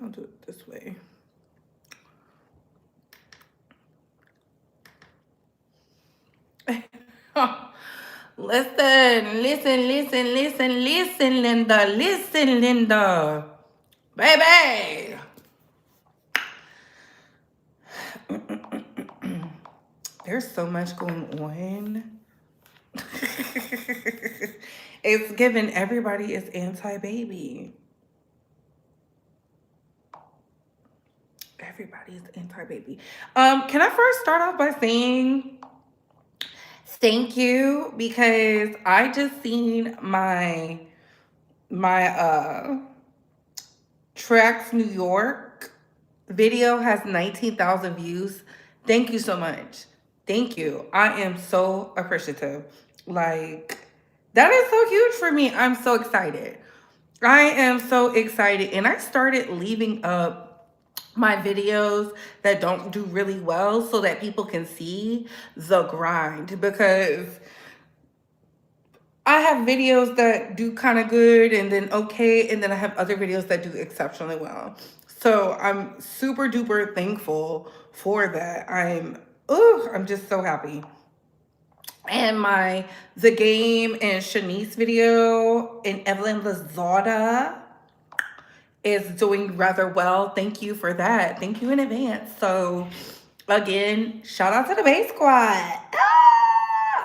I'll do it this way. Listen, Linda. Listen, Linda. Baby. There's so much going on. It's given everybody is anti-baby. Everybody's anti-baby. Can I first start off by saying thank you because I just seen my Tracks New York video has 19,000 views. Thank you so much. Thank you. I am so appreciative. Like, that is so huge for me. I'm so excited. I am so excited. And I started leaving up my videos that don't do really well so that people can see the grind, because I have videos that do kind of good and then okay, and then I have other videos that do exceptionally well. So I'm super duper thankful for that. I'm just so happy. And my The Game and Shanice video and Evelyn Lazada is doing rather well. Thank you for that. Thank you in advance. So again, shout out to the Bay Squad.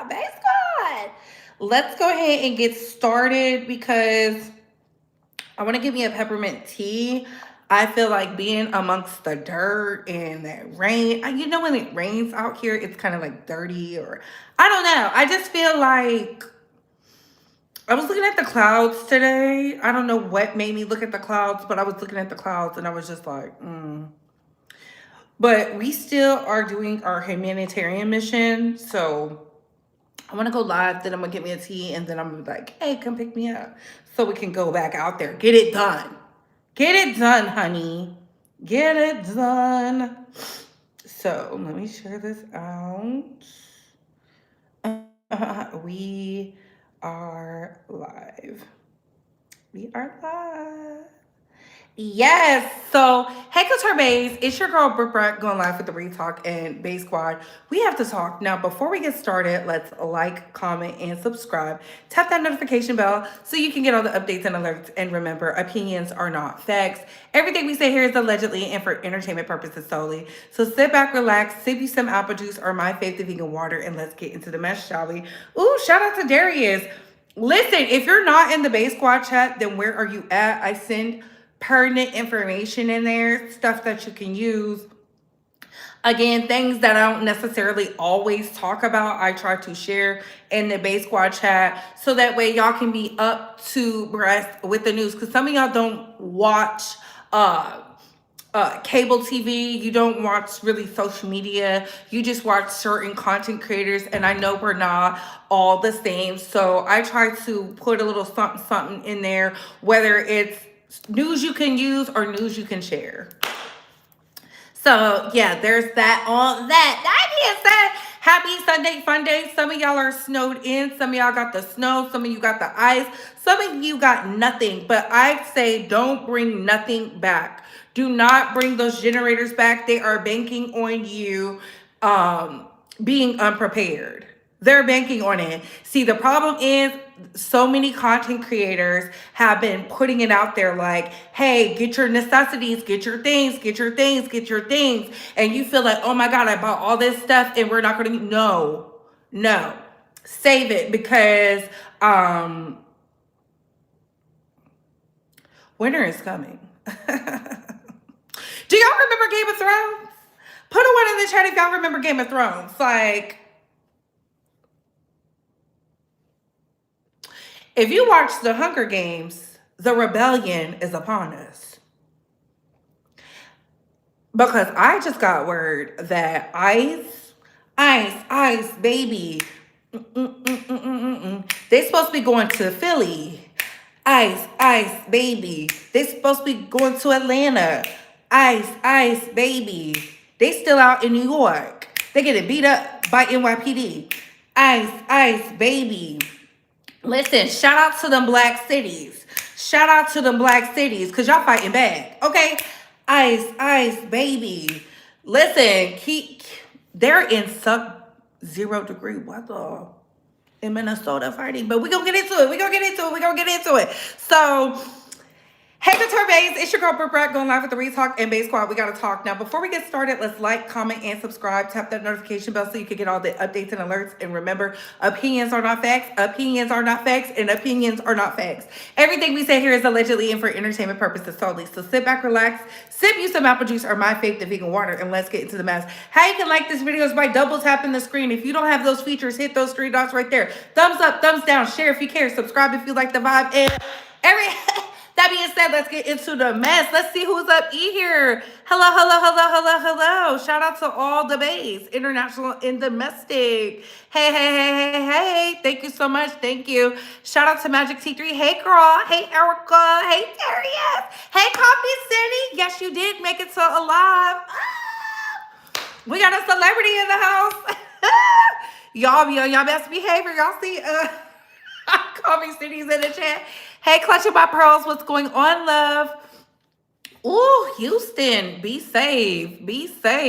Bay Squad. Let's go ahead and get started because I want to give me a peppermint tea. I feel like being amongst the dirt and that rain. You know, when it rains out here, it's kind of like dirty, or I don't know. I just feel like I was looking at the clouds today. I don't know what made me look at the clouds, but I was looking at the clouds and I was just like, But we still are doing our humanitarian mission. So I want to go live, then I'm going to get me a tea, and then I'm going to be like, hey, come pick me up so we can go back out there. Get it done. Get it done, honey. Get it done. So let me share this out. We are live. We are live. Yes. So, hey, Couture Bays. It's your girl, Brooke Brett, going live with the Retalk and Bay Squad. We have to talk. Now, before we get started, let's like, comment, and subscribe. Tap that notification bell so you can get all the updates and alerts. And remember, opinions are not facts. Everything we say here is allegedly and for entertainment purposes solely. So sit back, relax, sip you some apple juice or my favorite vegan water, and let's get into the mess, shall we? Ooh, shout out to Darius. Listen, if you're not in the Bay Squad chat, then where are you at? I send pertinent information in there, stuff that you can use. Again, things that I don't necessarily always talk about, I try to share in the Bay Squad chat so that way y'all can be up to breast with the news. Because some of y'all don't watch cable TV, you don't watch really social media, you just watch certain content creators, and I know we're not all the same. So I try to put a little something in there, whether it's news you can use or news you can share. So yeah, there's that on that. That being said, happy Sunday fun day. Some of y'all are snowed in, some of y'all got the snow, some of you got the ice, some of you got nothing. But I say don't bring nothing back. Do not bring those generators back. They are banking on you being unprepared. They're banking on it. See, the problem is so many content creators have been putting it out there like, hey, get your necessities, get your things, get your things, get your things. And you feel like, oh my God, I bought all this stuff and we're not going to, no, save it because winter is coming. Do y'all remember Game of Thrones? Put a one in the chat if y'all remember Game of Thrones. Like, if you watch the Hunger Games, the rebellion is upon us. Because I just got word that ice, baby. They supposed to be going to Philly. Ice, baby. They supposed to be going to Atlanta. Ice, baby. They still out in New York. They getting beat up by NYPD. Ice, baby. Listen, shout out to them black cities. Shout out to them black cities because y'all fighting bad. Okay? Ice, baby. Listen, they're in sub-0 degree weather in Minnesota fighting, but we're gonna get into it. So, hey, Couture Bays, it's your girl Brooke Brack going live with the Retalk and Bay Squad. We gotta talk now. Before we get started, let's like, comment, and subscribe. Tap that notification bell so you can get all the updates and alerts. And remember, opinions are not facts, and opinions are not facts. Everything we say here is allegedly and for entertainment purposes solely. So sit back, relax, sip you some apple juice or my fave, the vegan water, and let's get into the mess. How you can like this video is by double tapping the screen. If you don't have those features, hit those three dots right there. Thumbs up, thumbs down, share if you care, subscribe if you like the vibe, and every that being said, let's get into the mess. Let's see who's up here. Hello. Shout out to all the bays, international and domestic. Hey. Thank you so much. Thank you. Shout out to Magic T3. Hey, girl. Hey, Erica. Hey, Darius. Hey, Coffee City. Yes, you did make it to alive. We got a celebrity in the house. Y'all be on y'all best behavior. Y'all see Coffee City's in the chat. Hey, clutching my pearls, what's going on, love? Ooh, Houston, be safe.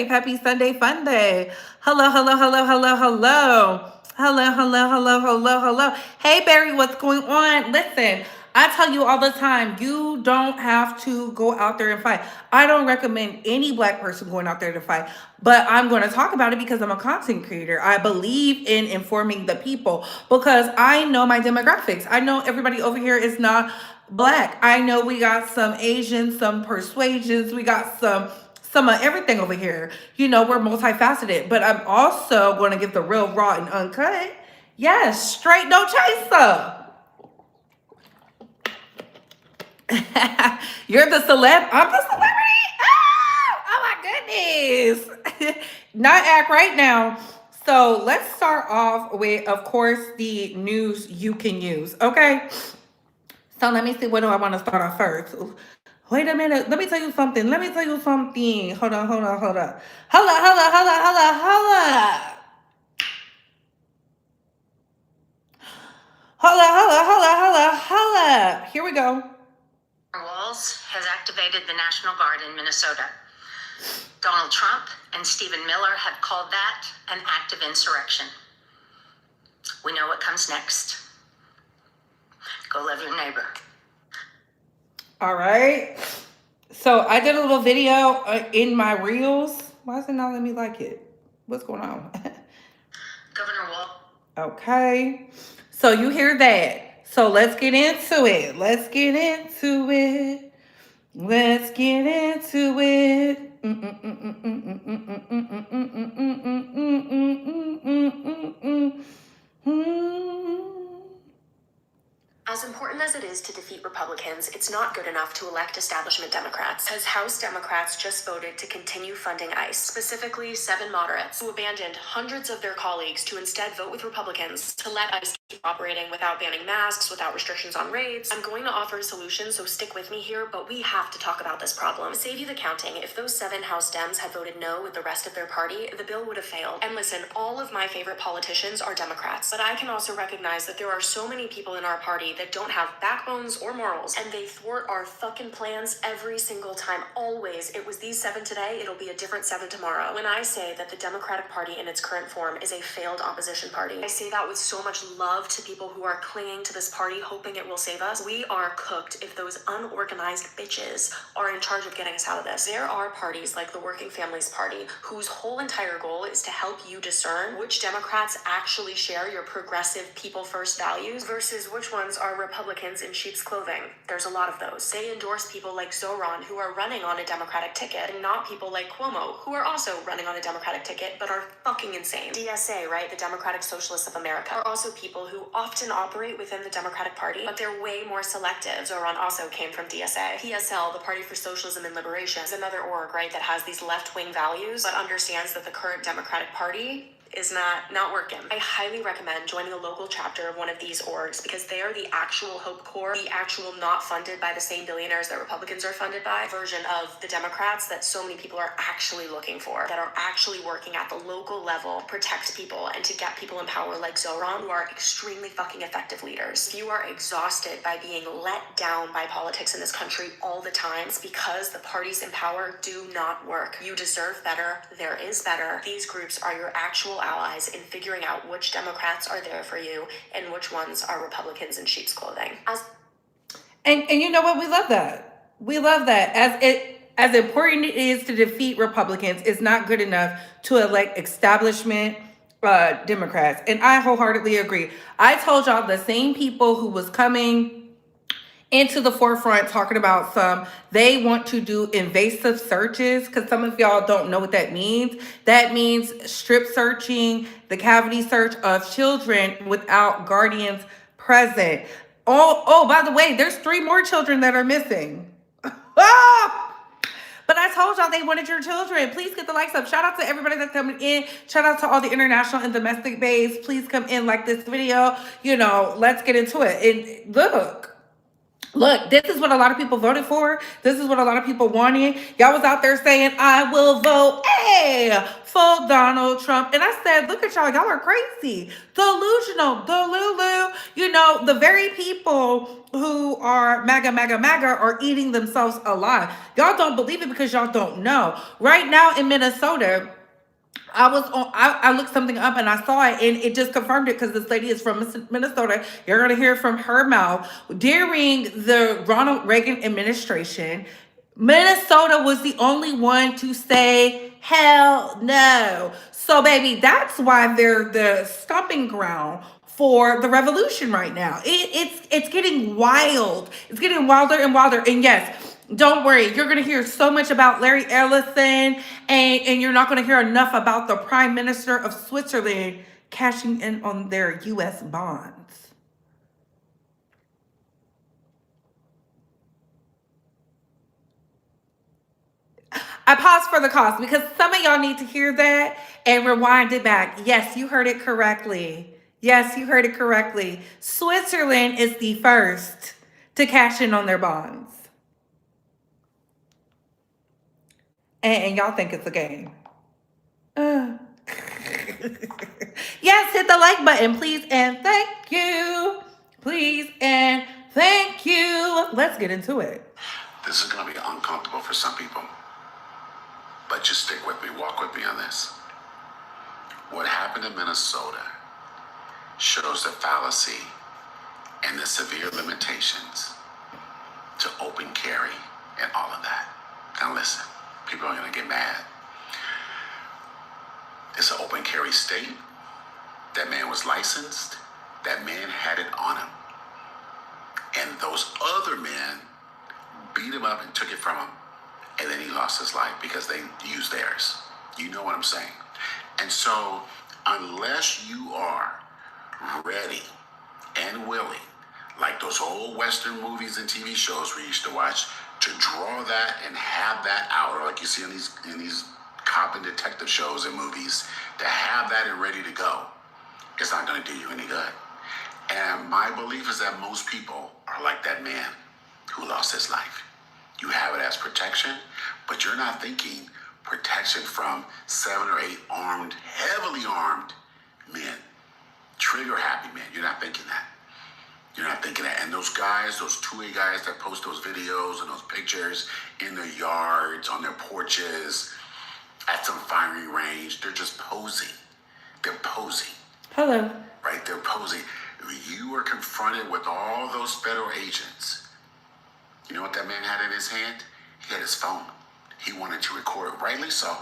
Happy Sunday fun day. Hello. Hey, Barry, what's going on? Listen, I tell you all the time, you don't have to go out there and fight. I don't recommend any black person going out there to fight, but I'm going to talk about it because I'm a content creator. I believe in informing the people because I know my demographics. I know everybody over here is not black. I know we got some Asians, some persuasions, we got some of everything over here. You know, we're multifaceted, but I'm also going to give the real raw and uncut. Yes, straight no chaser. You're the celeb. I'm the celebrity. Oh my goodness. Not act right now. So let's start off with, of course, the news you can use. Okay. So let me see. What do I want to start off first? Wait a minute. Let me tell you something. Hold on. Holla. Holla. Here we go. Walls has activated the National Guard in Minnesota. Donald Trump and Stephen Miller have called that an act of insurrection. We know what comes next. Go love your neighbor. All right. So I did a little video in my reels. Why is it not letting me like it? What's going on? Governor Wall. Okay. So you hear that. So let's get into it. As important as it is to defeat Republicans, it's not good enough to elect establishment Democrats, as House Democrats just voted to continue funding ICE, specifically 7 moderates who abandoned hundreds of their colleagues to instead vote with Republicans to let ICE keep operating without banning masks, without restrictions on raids. I'm going to offer a solution, so stick with me here, but we have to talk about this problem. To save you the counting, if those 7 House Dems had voted no with the rest of their party, the bill would have failed. And listen, all of my favorite politicians are Democrats, but I can also recognize that there are so many people in our party that don't have backbones or morals, and they thwart our fucking plans every single time. Always. It was these 7 today, it'll be a different 7 tomorrow. When I say that the Democratic Party in its current form is a failed opposition party, I say that with so much love to people who are clinging to this party, hoping it will save us. We are cooked if those unorganized bitches are in charge of getting us out of this. There are parties like the Working Families Party, whose whole entire goal is to help you discern which Democrats actually share your progressive people-first values versus which ones are Republicans in sheep's clothing. There's a lot of those. They endorse people like Zoran, who are running on a Democratic ticket, and not people like Cuomo, who are also running on a Democratic ticket, but are fucking insane. DSA, right, the Democratic Socialists of America, are also people who often operate within the Democratic Party, but they're way more selective. Zoran also came from DSA. PSL, the Party for Socialism and Liberation, is another org, right, that has these left-wing values, but understands that the current Democratic Party is not working. I highly recommend joining a local chapter of one of these orgs because they are the actual Hope Corps, the actual not funded by the same billionaires that Republicans are funded by, version of the Democrats that so many people are actually looking for, that are actually working at the local level to protect people and to get people in power like Zoran, who are extremely fucking effective leaders. If you are exhausted by being let down by politics in this country all the time, it's because the parties in power do not work. You deserve better. There is better. These groups are your actual allies in figuring out which Democrats are there for you and which ones are Republicans in sheep's clothing. And you know what? We love that. We love that. As important it is to defeat Republicans, it's not good enough to elect establishment Democrats. And I wholeheartedly agree. I told y'all the same people who was coming into the forefront talking about they want to do invasive searches, because some of y'all don't know what that means. That means strip searching, the cavity search of children without guardians present. Oh, by the way, there's 3 more children that are missing. Ah! But I told y'all they wanted your children. Please get the likes up. Shout out to everybody that's coming in. Shout out to all the international and domestic babes. Please come in, like this video. Let's get into it. And look, this is what a lot of people voted for. This is what a lot of people wanted. Y'all was out there saying, I will vote for Donald Trump. And I said, look at y'all. Y'all are crazy. Delusional. Delulu. The very people who are MAGA are eating themselves alive. Y'all don't believe it because y'all don't know. Right now in Minnesota, I looked something up and I saw it, and it just confirmed it because this lady is from Minnesota. You're going to hear from her mouth. During the Ronald Reagan administration, Minnesota was the only one to say, hell no. So, baby, that's why they're the stomping ground for the revolution right now. It's getting wild. It's getting wilder and wilder. And yes, don't worry, you're going to hear so much about Larry Ellison, and you're not going to hear enough about the Prime Minister of Switzerland cashing in on their U.S. bonds. I paused for the cause because some of y'all need to hear that and rewind it back. Yes, you heard it correctly. Yes, you heard it correctly. Switzerland is the first to cash in on their bonds. And y'all think it's a game. Yes, hit the like button, please and thank you. Please and thank you. Let's get into it. This is going to be uncomfortable for some people, but just stick with me, walk with me on this. What happened in Minnesota shows the fallacy and the severe limitations to open carry and all of that. Now listen, people are going to get mad. It's an open carry state. That man was licensed. That man had it on him. And those other men beat him up and took it from him. And then he lost his life because they used theirs. You know what I'm saying? And so, unless you are ready and willing, like those old Western movies and TV shows we used to watch, to draw that and have that out, or like you see in these cop and detective shows and movies, to have that and ready to go, it's not going to do you any good. And my belief is that most people are like that man who lost his life. You have it as protection, but you're not thinking protection from 7 or 8 armed, heavily armed men, trigger happy men. You're not thinking that. You're not thinking that. And those guys, those 2A guys that post those videos and those pictures in their yards, on their porches, at some firing range, they're just posing. They're posing. Hello. Right? They're posing. You were confronted with all those federal agents. You know what that man had in his hand? He had his phone. He wanted to record it, rightly so.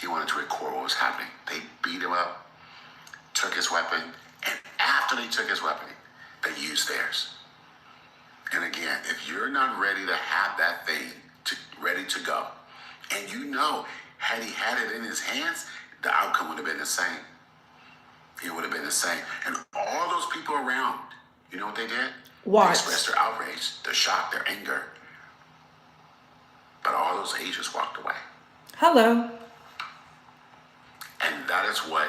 He wanted to record what was happening. They beat him up, took his weapon, and after they took his weapon, they used theirs. And again, if you're not ready to have that thing ready to go, and had he had it in his hands, the outcome would have been the same. It would have been the same. And all those people around, you know what they did? What? They expressed their outrage, their shock, their anger. But all those agents walked away. Hello. And that is what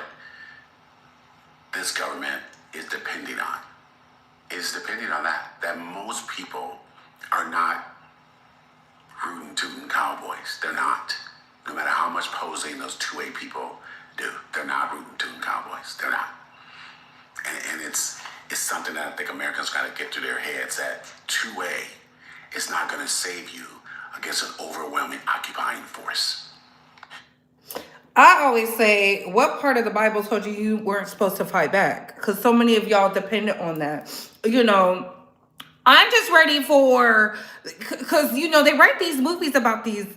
this government is depending on. Is depending on that most people are not rootin' tootin' cowboys. They're not. No matter how much posing those 2A people do, they're not rootin' tootin' cowboys. They're not. And it's something that I think Americans got to get through their heads that 2A is not going to save you against an overwhelming occupying force. I always say, what part of the Bible told you you weren't supposed to fight back? Because so many of y'all dependent on that. You know, I'm just ready for, because, you know, they write these movies about these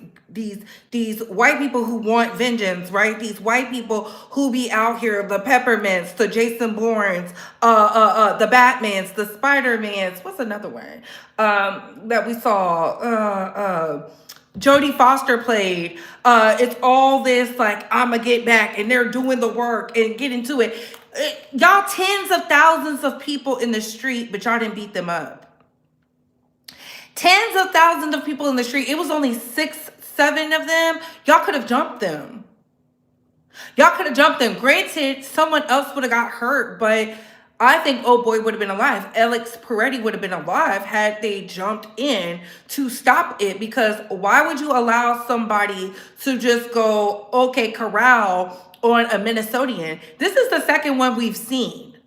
white people who want vengeance, right? These white people who be out here, the Peppermints, the Jason Bournes, the Batmans, the Spider-Mans. What's another one that we saw? Jodie Foster played. It's all this like, I'ma get back, and they're doing the work and get into it. Y'all tens of thousands of people in the street, but y'all didn't beat them up. Tens of thousands of people in the street. It was only 6, 7 of them. Y'all could have jumped them. Y'all could have jumped them. Granted, someone else would have got hurt, but I think old boy would have been alive. Alex Peretti would have been alive had they jumped in to stop it, because why would you allow somebody to just go, okay, corral on a Minnesotan? This is the second one we've seen.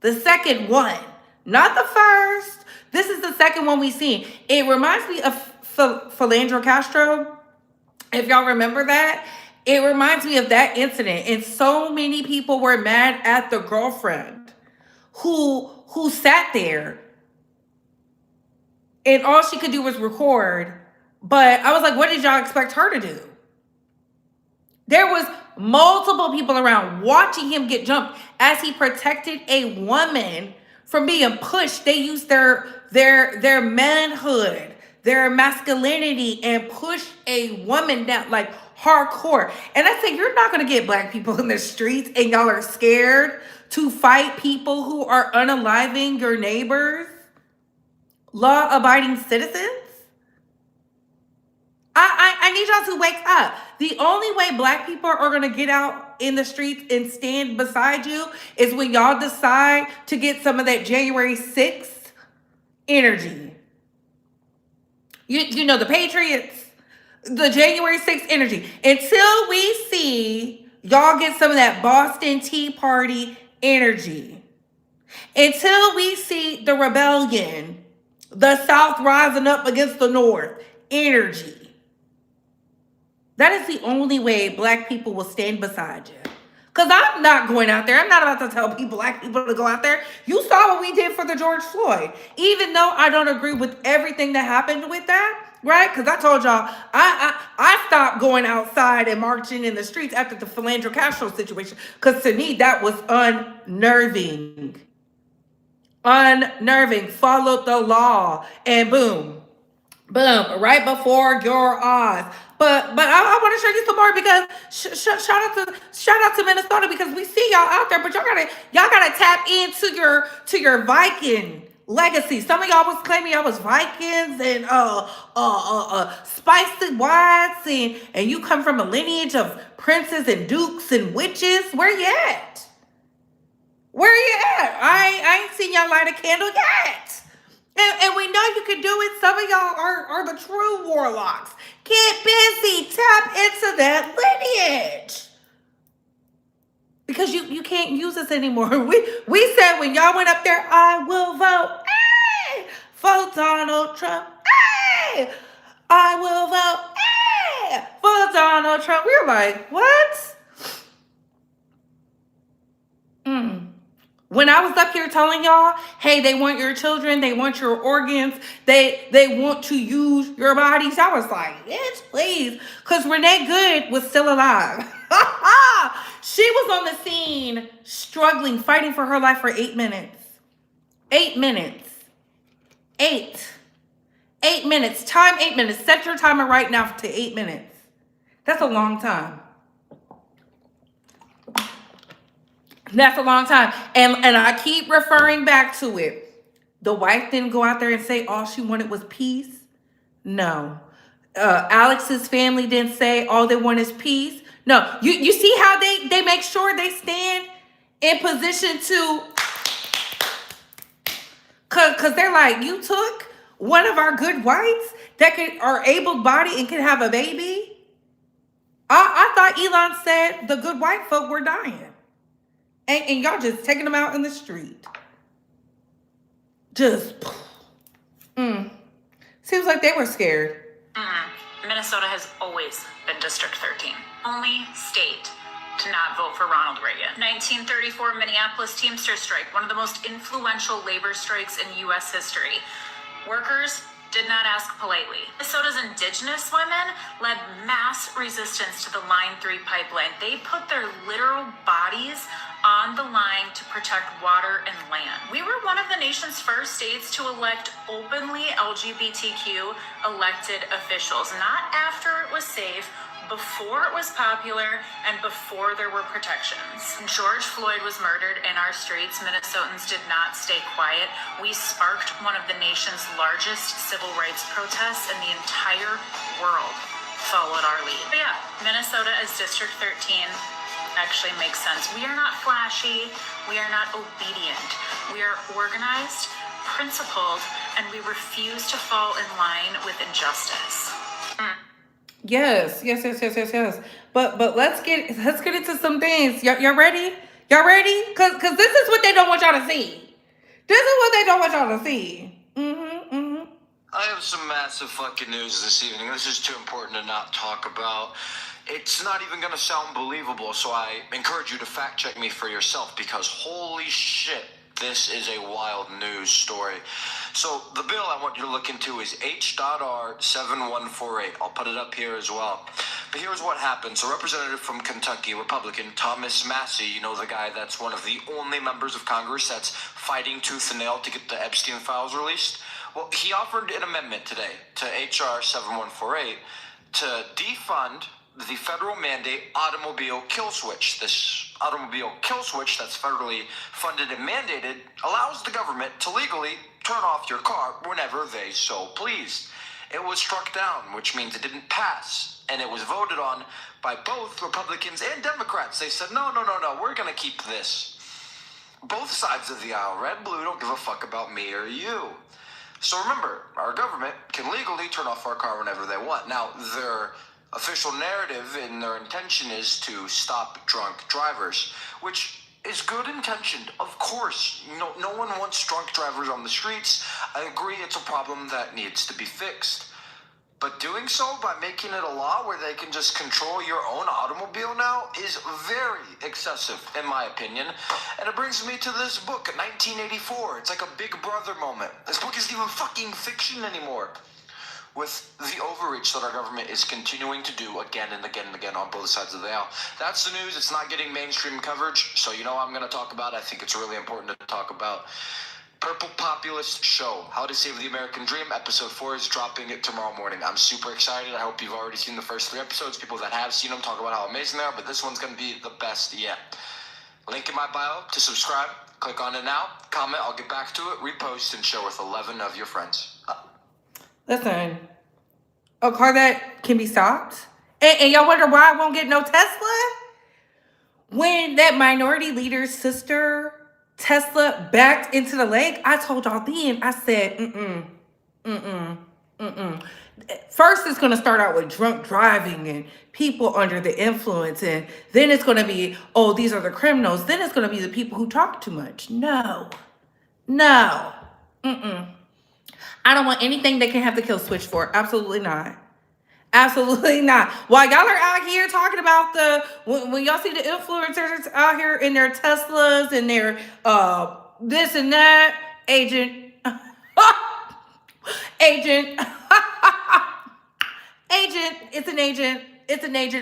The second one, not the first. This is the second one we've seen. It reminds me of Philandro Castro. If y'all remember that, it reminds me of that incident. And so many people were mad at the girlfriend who sat there, and all she could do was record. But I was like, what did y'all expect her to do? There was multiple people around watching him get jumped as he protected a woman from being pushed. They used their manhood, their masculinity, and pushed a woman down like hardcore. And I say, you're not going to get black people in the streets and y'all are scared to fight people who are unaliving your neighbors, law-abiding citizens. I need y'all to wake up. The only way black people are going to get out in the streets and stand beside you is when y'all decide to get some of that January 6th energy. You know, the Patriots, the January 6th energy. Until we see y'all get some of that Boston Tea Party energy. Until we see the rebellion, the South rising up against the North energy. That is the only way black people will stand beside you. Because I'm not going out there. I'm not about to tell black people to go out there. You saw what we did for the George Floyd. Even though I don't agree with everything that happened with that, right? Because I told y'all, I stopped going outside and marching in the streets after the Philandro Castro situation. Because to me, that was unnerving. Unnerving. Followed the law. And boom. Boom. Right before your eyes. But I want to show you some more, because shout out to Minnesota, because we see y'all out there, but y'all gotta tap into your Viking legacy. Some of y'all was claiming y'all was Vikings and spicy whites, and you come from a lineage of princes and dukes and witches. Where you at? Where you at? I ain't seen y'all light a candle yet. And we know you can do it. Some of y'all are the true warlocks. Get busy. Tap into that lineage. Because you can't use us anymore. We said when y'all went up there, I will vote for Donald Trump. I will vote for Donald Trump. We were like, what? When I was up here telling y'all, hey, they want your children, they want your organs, they want to use your bodies, I was like, yes, please. Because Renee Good was still alive. She was on the scene, struggling, fighting for her life for 8 minutes. 8 minutes. 8 minutes. Time 8 minutes. Set your timer right now to 8 minutes. That's a long time. That's a long time. And I keep referring back to it. The wife didn't go out there and say all she wanted was peace. No. Alex's family didn't say all they want is peace. No. You see how they make sure they stand in position to, cause they're like, you took one of our good whites that are able-bodied and can have a baby. I thought Elon said the good white folk were dying. And y'all just taking them out in the street. Just, seems like they were scared. Minnesota has always been District 13. Only state to not vote for Ronald Reagan. 1934 Minneapolis Teamster strike, one of the most influential labor strikes in U.S. history. Workers did not ask politely. Minnesota's indigenous women led mass resistance to the Line 3 pipeline. They put their literal bodies on the line to protect water and land. We were one of the nation's first states to elect openly LGBTQ elected officials, not after it was safe, before it was popular, and before there were protections. George Floyd was murdered in our streets. Minnesotans did not stay quiet. We sparked one of the nation's largest civil rights protests, and the entire world followed our lead. But yeah, Minnesota as District 13 actually makes sense. We are not flashy. We are not obedient. We are organized, principled, and we refuse to fall in line with injustice. Yes. But let's get into some things. Y'all ready? Y'all ready? Cause this is what they don't want y'all to see. This is what they don't want y'all to see. I have some massive fucking news this evening. This is too important to not talk about. It's not even gonna sound believable, so I encourage you to fact check me for yourself, because holy shit, this is a wild news story. So the bill I want you to look into is H.R. 7148. I'll put it up here as well. But here's what happened. So Representative from Kentucky, Republican Thomas Massey, you know, the guy that's one of the only members of Congress that's fighting tooth and nail to get the Epstein files released. Well, he offered an amendment today to H.R. 7148 to defund the federal mandate automobile kill switch. This automobile kill switch that's federally funded and mandated allows the government to legally turn off your car whenever they so please. It was struck down, which means it didn't pass, and it was voted on by both Republicans and Democrats. They said, no, we're going to keep this. Both sides of the aisle, red, blue, don't give a fuck about me or you. So remember, our government can legally turn off our car whenever they want. Now, their official narrative and their intention is to stop drunk drivers, which is good intentioned, of course. No one wants drunk drivers on the streets. I agree it's a problem that needs to be fixed. But doing so by making it a law where they can just control your own automobile now is very excessive, in my opinion. And it brings me to this book, 1984. It's like a Big Brother moment. This book isn't even fucking fiction anymore. With the overreach that our government is continuing to do again and again and again on both sides of the aisle. That's the news. It's not getting mainstream coverage, so you know I'm going to talk about it. I think it's really important to talk about. Purple Populist Show, How to Save the American Dream, episode 4 is dropping it tomorrow morning. I'm super excited. I hope you've already seen the first 3 episodes. People that have seen them talk about how amazing they are, but this one's going to be the best yet. Link in my bio to subscribe. Click on it now. Comment. I'll get back to it. Repost and share with 11 of your friends. Listen, a car that can be stopped? And y'all wonder why I won't get no Tesla? When that minority leader's sister Tesla backed into the lake, I told y'all then, I said, First, it's going to start out with drunk driving and people under the influence. And then it's going to be, oh, these are the criminals. Then it's going to be the people who talk too much. No. I don't want anything they can have the kill switch for. Absolutely not. Absolutely not. While y'all are out here talking about when y'all see the influencers out here in their Teslas and their this and that, agent, it's an agent.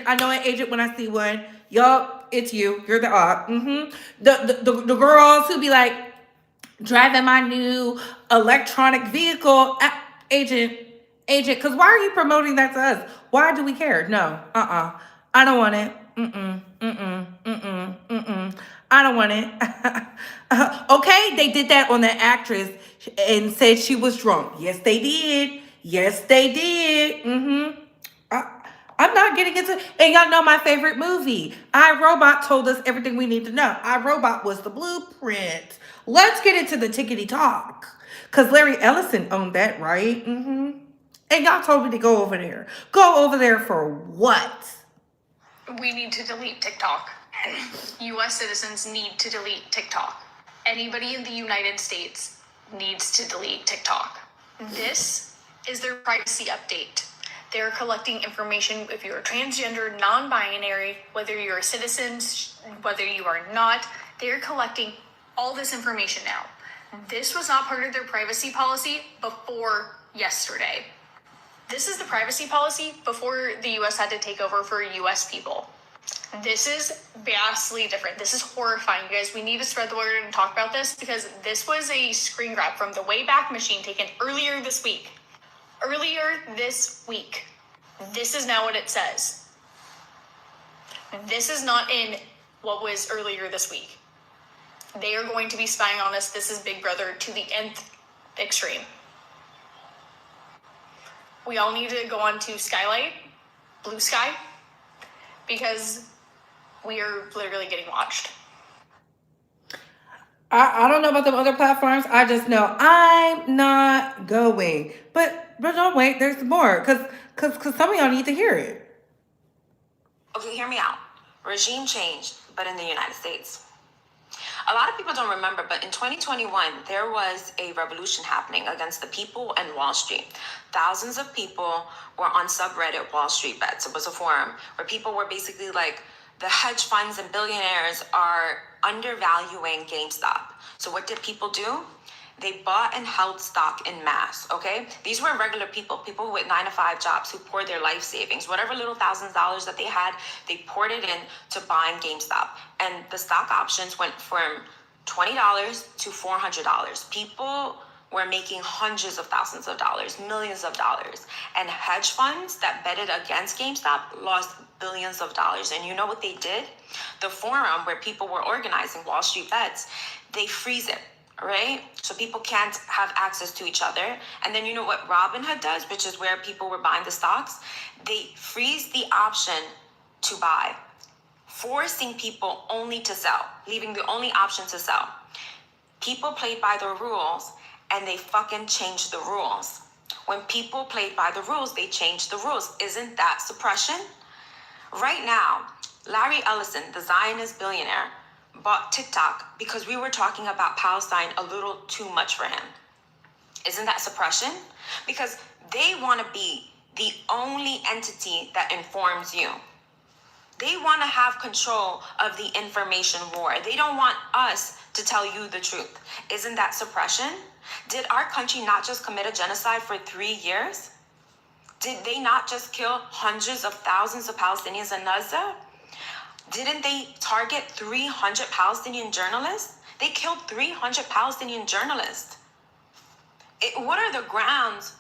I know an agent when I see one. Yup, it's you. You're the op. The girls who be like, driving my new electronic vehicle, agent, because why are you promoting that to us? Why do we care? No, I don't want it. I don't want it. Okay, they did that on the actress and said she was drunk. Yes, they did. I'm I'm not getting into, and y'all know my favorite movie. I, Robot told us everything we need to know. I, Robot was the blueprint. Let's get into the tickety talk. Because Larry Ellison owned that, right? And y'all told me to go over there. Go over there for what? We need to delete TikTok. US citizens need to delete TikTok. Anybody in the United States needs to delete TikTok. This is their privacy update. They're collecting information if you're transgender, non-binary, whether you're a citizen, whether you are not. They're collecting all this information now. This was not part of their privacy policy before yesterday. This is the privacy policy before the US had to take over for US people. This is vastly different. This is horrifying, you guys. We need to spread the word and talk about this because this was a screen grab from the Wayback Machine taken earlier this week. This is now what it says. This is not in what was earlier this week. They are going to be spying on us. This is Big Brother to the nth extreme. We all need to go on to Skylight, Blue Sky, because we are literally getting watched. I don't know about them other platforms. I just know I'm not going. But don't wait. There's more. Because some of y'all need to hear it. Okay, hear me out. Regime change, but in the United States. A lot of people don't remember, but in 2021, there was a revolution happening against the people and Wall Street. Thousands of people were on subreddit Wall Street Bets. It was a forum where people were basically like, the hedge funds and billionaires are undervaluing GameStop. So what did people do? They bought and held stock in mass, okay? These were regular people with 9-to-5 jobs who poured their life savings, whatever little thousands of dollars that they had, they poured it in to buying GameStop. And the stock options went from $20 to $400. People were making hundreds of thousands of dollars, millions of dollars. And hedge funds that betted against GameStop lost billions of dollars. And you know what they did? The forum where people were organizing Wall Street Bets, they freeze it, right? So people can't have access to each other. And then you know what Robinhood does, which is where people were buying the stocks? They freeze the option to buy, forcing people only to sell, leaving the only option to sell. People played by the rules and they fucking changed the rules. When people played by the rules, they changed the rules. Isn't that suppression? Right now, Larry Ellison, the Zionist billionaire, bought TikTok because we were talking about Palestine a little too much for him. Isn't that suppression? Because they want to be the only entity that informs you. They want to have control of the information war. They don't want us to tell you the truth. Isn't that suppression? Did our country not just commit a genocide for 3 years? Did they not just kill hundreds of thousands of Palestinians in Gaza? Didn't they target 300 Palestinian journalists? They killed 300 Palestinian journalists. What are the grounds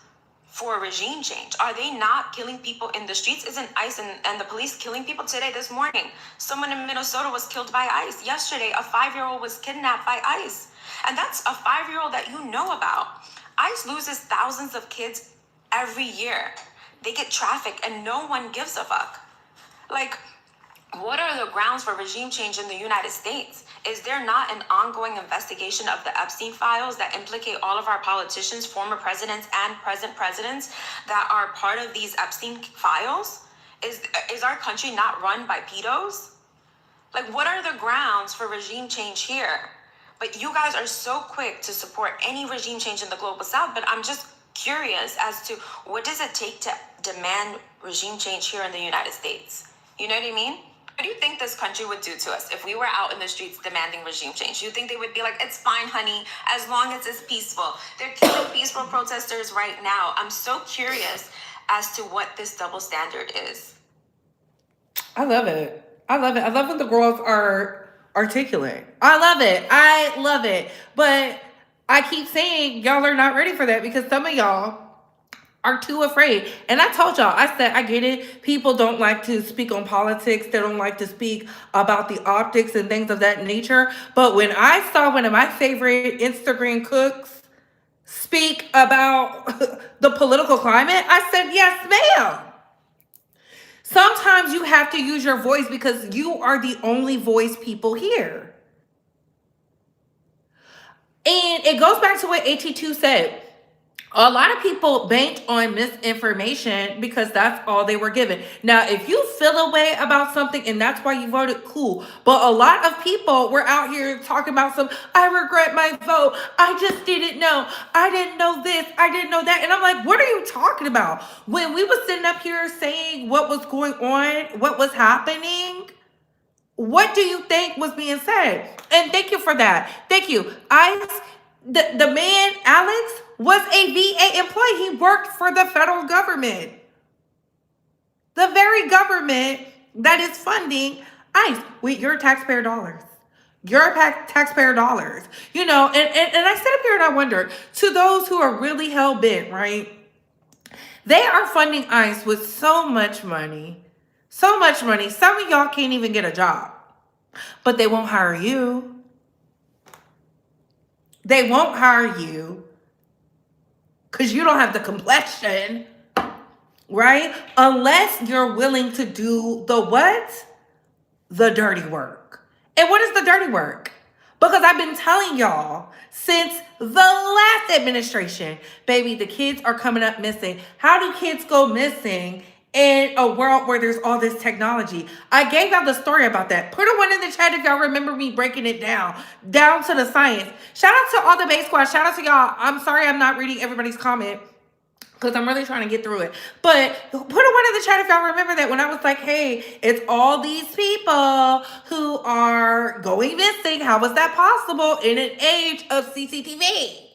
for regime change? Are they not killing people in the streets? Isn't ICE and the police killing people today, this morning? Someone in Minnesota was killed by ICE. Yesterday, a 5-year-old was kidnapped by ICE. And that's a 5-year-old that you know about. ICE loses thousands of kids every year. They get trafficked and no one gives a fuck. Like, what are the grounds for regime change in the United States? Is there not an ongoing investigation of the Epstein files that implicate all of our politicians, former presidents, and present presidents that are part of these Epstein files? Is our country not run by pedos? Like, what are the grounds for regime change here? But you guys are so quick to support any regime change in the global south, but I'm just curious as to what does it take to demand regime change here in the United States? You know what I mean? What do you think this country would do to us if we were out in the streets demanding regime change? You think they would be like, it's fine, honey, as long as it's peaceful. They're killing peaceful protesters right now. I'm so curious as to what this double standard is. I love it. I love it. I love when the girls are articulate. I love it. I love it. But I keep saying y'all are not ready for that because some of y'all are too afraid. And I told y'all, I said, I get it. People don't like to speak on politics. They don't like to speak about the optics and things of that nature. But when I saw one of my favorite Instagram cooks speak about the political climate, I said, yes, ma'am. Some sometimes you have to use your voice because you are the only voice people hear. And it goes back to what AT2 said. A lot of people banked on misinformation because that's all they were given. Now, if you feel a way about something and that's why you voted, cool. But a lot of people were out here talking about I regret my vote. I just didn't know. I didn't know this. I didn't know that. And I'm like, what are you talking about? When we was sitting up here saying what was going on, what was happening, what do you think was being said? And thank you for that. Thank you. The man, Alex, was a VA employee. He worked for the federal government. The very government that is funding ICE with your taxpayer dollars. Your taxpayer dollars. You know, and I sit up here and I wonder, to those who are really hell-bent, right? They are funding ICE with so much money. So much money. Some of y'all can't even get a job. But they won't hire you. They won't hire you because you don't have the complexion, right? Unless you're willing to do the what? The dirty work. And what is the dirty work? Because I've been telling y'all since the last administration, baby, the kids are coming up missing. How do kids go missing in a world where there's all this technology? I gave out the story about that. Put a one in the chat if y'all remember me breaking it down to the science. Shout out to all the Bay Squad. Shout out to y'all. I'm sorry I'm not reading everybody's comment because I'm really trying to get through it. But put a one in the chat if y'all remember that when I was like, hey, it's all these people who are going missing. How is that possible in an age of CCTV?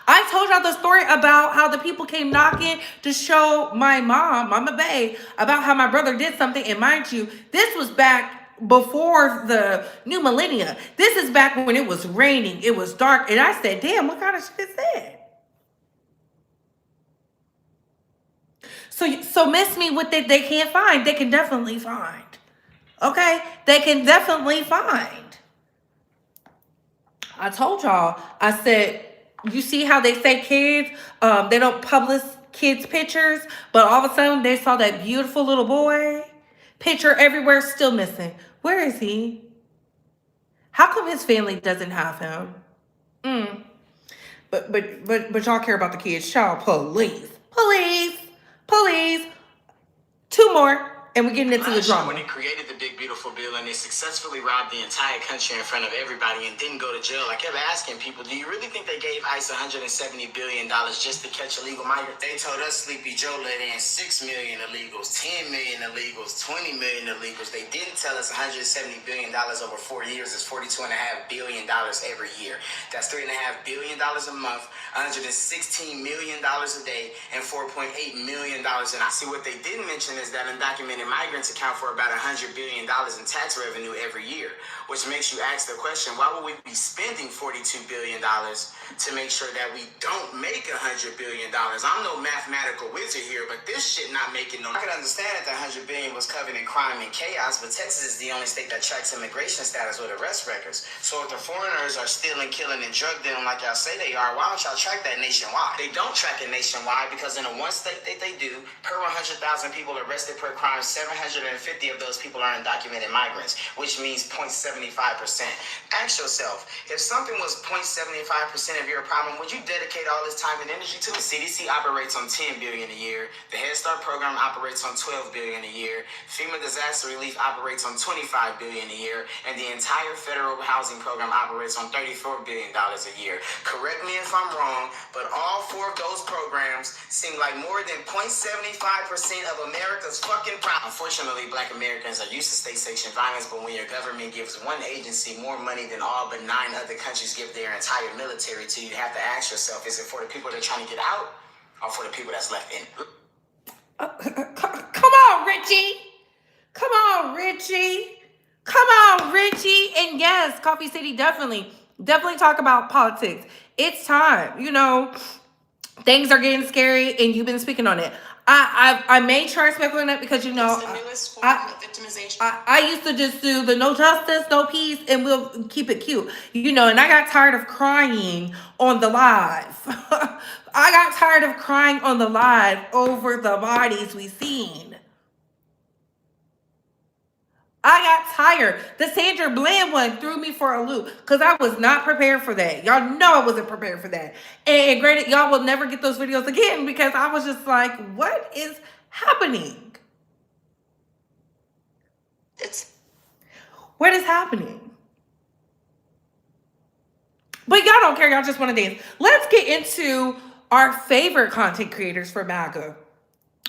I told y'all the story about how the people came knocking to show my mom, Mama Bay, about how my brother did something. And mind you, this was back before the new millennia. This is back when it was raining, it was dark. And I said, damn, what kind of shit is that? So miss me with it, they can't find. They can definitely find. Okay? They can definitely find. I told y'all, I said, you see how they say kids, they don't publish kids' pictures, but all of a sudden they saw that beautiful little boy, picture everywhere, still missing. Where is he? How come his family doesn't have him? But y'all care about the kids. Child police. Two more. And we're getting into the drama. When they created the big beautiful bill and they successfully robbed the entire country in front of everybody and didn't go to jail, I kept asking people, do you really think they gave ICE $170 billion just to catch illegal migrants? They told us Sleepy Joe let in 6 million illegals, 10 million illegals, 20 million illegals. They didn't tell us $170 billion over 4 years is $42.5 billion every year. That's $3.5 billion a month, $116 million a day, and $4.8 million. And I see what they didn't mention is that undocumented migrants account for about $100 billion in tax revenue every year, which makes you ask the question, why would we be spending $42 billion to make sure that we don't make $100 billion? I'm no mathematical wizard here, but this shit not making no... I can understand that the $100 billion was covered in crime and chaos, but Texas is the only state that tracks immigration status with arrest records. So if the foreigners are stealing, killing, and drug dealing like y'all say they are, why don't y'all track that nationwide? They don't track it nationwide because in the one state that they do, per 100,000 people arrested per crime, 750 of those people are undocumented migrants, which means 0.75%. Ask yourself, if something was 0.75% of your problem, would you dedicate all this time and energy to it? CDC operates on $10 billion a year. The Head Start program operates on $12 billion a year. FEMA disaster relief operates on $25 billion a year, and the entire federal housing program operates on $34 billion a year. Correct me if I'm wrong, but all four of those programs seem like more than 0.75% of America's fucking problem. Unfortunately, Black Americans are used to state-sanctioned violence, but when your government gives one agency more money than all but 9 other countries give their entire military to, you have to ask yourself, is it for the people that are trying to get out or for the people that's left in? Come on, Richie. Come on, Richie. Come on, Richie. And yes, Coffee City, definitely talk about politics. It's time. You know, things are getting scary, and you've been speaking on it. I may try to speculate on that because, you know, It's the newest form of victimization. I used to just do the no justice, no peace, and we'll keep it cute. You know, and I got tired of crying on the live. I got tired of crying on the live over the bodies we seen. I got tired. The Sandra Bland one threw me for a loop because I was not prepared for that. Y'all know I wasn't prepared for that. And granted, y'all will never get those videos again because I was just like, what is happening? What is happening? But y'all don't care. Y'all just want to dance. Let's get into our favorite content creators for MAGA.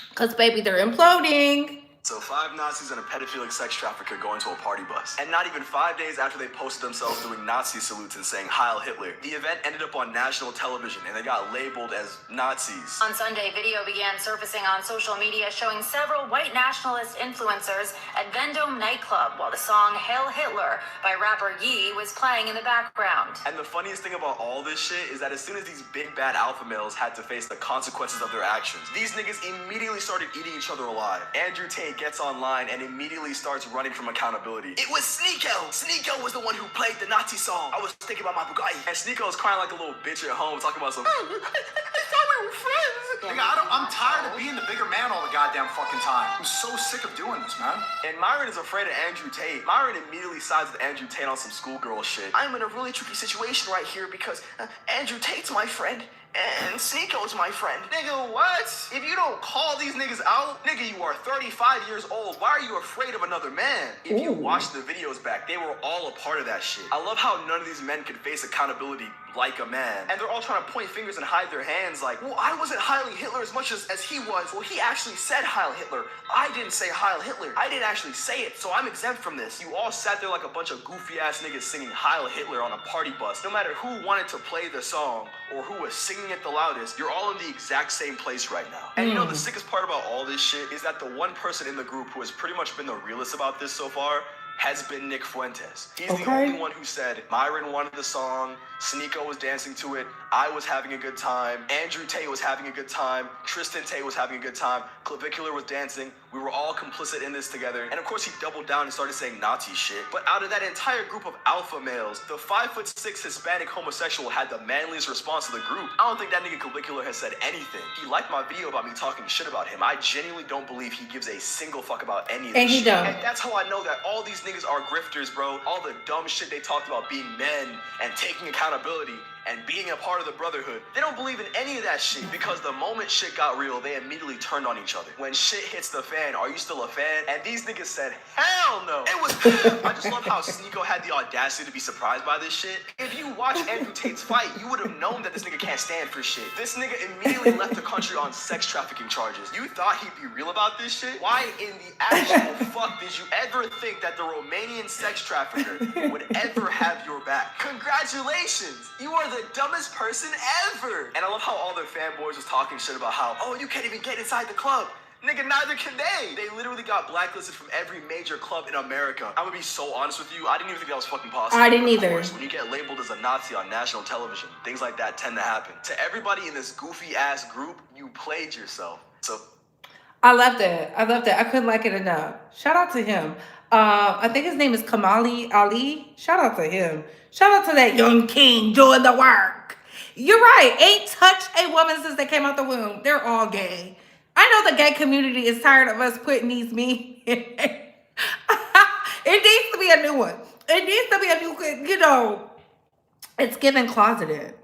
Because, baby, they're imploding. So 5 Nazis and a pedophilic sex trafficker go into a party bus. And not even 5 days after they posted themselves doing Nazi salutes and saying Heil Hitler, the event ended up on national television and they got labeled as Nazis. On Sunday, video began surfacing on social media showing several white nationalist influencers at Vendome nightclub while the song Hail Hitler by rapper Yee was playing in the background. And the funniest thing about all this shit is that as soon as these big bad alpha males had to face the consequences of their actions, these niggas immediately started eating each other alive. Andrew Tate gets online and immediately starts running from accountability. It was Sneeko! Sneeko was the one who played the Nazi song. I was thinking about my Bugatti. And Sneeko is crying like a little bitch at home talking about some... I thought we were friends! Nigga, I'm tired of being the bigger man all the goddamn fucking time. I'm so sick of doing this, man. And Myron is afraid of Andrew Tate. Myron immediately sides with Andrew Tate on some schoolgirl shit. I'm in a really tricky situation right here because Andrew Tate's my friend. And Sneeko's my friend. Nigga, what? If you don't call these niggas out, nigga, you are 35 years old. Why are you afraid of another man? If you watch the videos back, they were all a part of that shit. I love how none of these men can face accountability like a man. And they're all trying to point fingers and hide their hands like, well, I wasn't heiling Hitler as much as he was. Well, he actually said Heil Hitler. I didn't say Heil Hitler. I didn't actually say it, so I'm exempt from this. You all sat there like a bunch of goofy ass niggas singing Heil Hitler on a party bus. No matter who wanted to play the song or who was singing it the loudest, you're all in the exact same place right now. And you know the sickest part about all this shit is that the one person in the group who has pretty much been the realest about this so far has been Nick Fuentes. He's the only one who said Myron wanted the song, Sneeko was dancing to it, I was having a good time, Andrew Tate was having a good time, Tristan Tate was having a good time, Clavicular was dancing, we were all complicit in this together. And of course he doubled down and started saying Nazi shit. But out of that entire group of alpha males, the 5'6" Hispanic homosexual had the manliest response to the group. I don't think that nigga Clavicular has said anything. He liked my video about me talking shit about him. I genuinely don't believe he gives a single fuck about any of this shit. And that's how I know that all these niggas are grifters, bro. All the dumb shit they talked about being men and taking accountability and being a part of the brotherhood. They don't believe in any of that shit because the moment shit got real, they immediately turned on each other. When shit hits the fan, are you still a fan? And these niggas said, hell no. It was I just love how Sneeko had the audacity to be surprised by this shit. If you watch Andrew Tate's fight, you would have known that this nigga can't stand for shit. This nigga immediately left the country on sex trafficking charges. You thought he'd be real about this shit? Why in the actual fuck did you ever think that the Romanian sex trafficker would ever have your back? Congratulations! You are the dumbest person ever! And I love how all their fanboys was talking shit about how, oh, you can't even get inside the club. Nigga, neither can they. They literally got blacklisted from every major club in America. I'm gonna be so honest with you, I didn't even think that was fucking possible. I didn't either. Of course, when you get labeled as a Nazi on national television, things like that tend to happen. To everybody in this goofy ass group, you played yourself. So I love that. I love that. I couldn't like it enough. Shout out to him. I think his name is Kamali Ali. Shout out to him. Shout out to that young king doing the work. You're right. Ain't touched a woman since they came out the womb. They're all gay. I know the gay community is tired of us putting these memes. It needs to be a new one. It needs to be a new, you know, it's given closeted.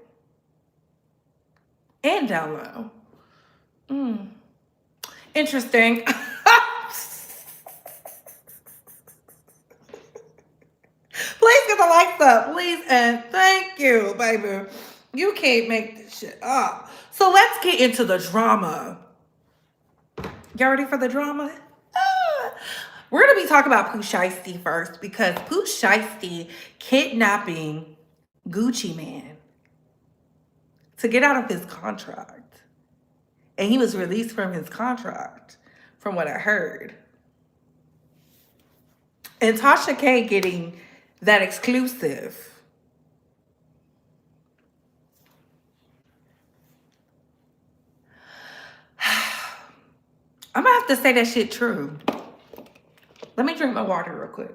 And down low. Interesting. Please get the likes up, please, and thank you, baby. You can't make this shit up. So let's get into the drama. Y'all ready for the drama? We're going to be talking about Pooh Shiesty first because Pooh Shiesty kidnapping Gucci Man to get out of his contract. And he was released from his contract, from what I heard. And Tasha K getting that exclusive. I'm gonna have to say that shit true. Let me drink my water real quick.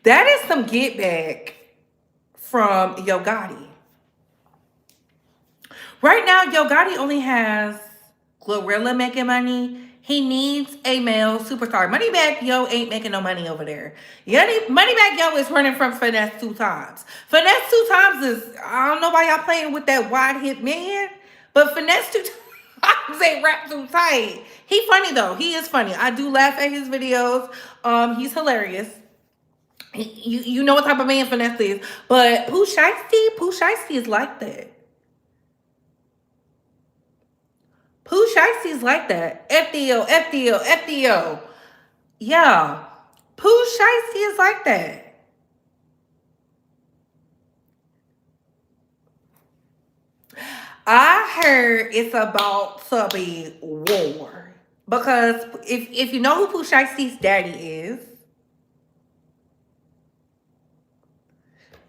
That is some get back from Yo Gotti. Right now, Yo Gotti only has GloRilla making money. He needs a male superstar. Moneybag Yo ain't making no money over there. Moneybag Yo is running from Finesse 2 Times. Finesse 2 Times is, I don't know why y'all playing with that wide hip man, but Finesse 2 Times ain't wrapped too tight. He funny though. He is funny. I do laugh at his videos. He's hilarious. You know what type of man Finesse is. But Pooh Shiesty is like that. Pooh Shiesty's like that. FDO. Yeah. Pooh Shiesty is like that. I heard it's about to be war. Because if you know who Pooh Shiesty's daddy is,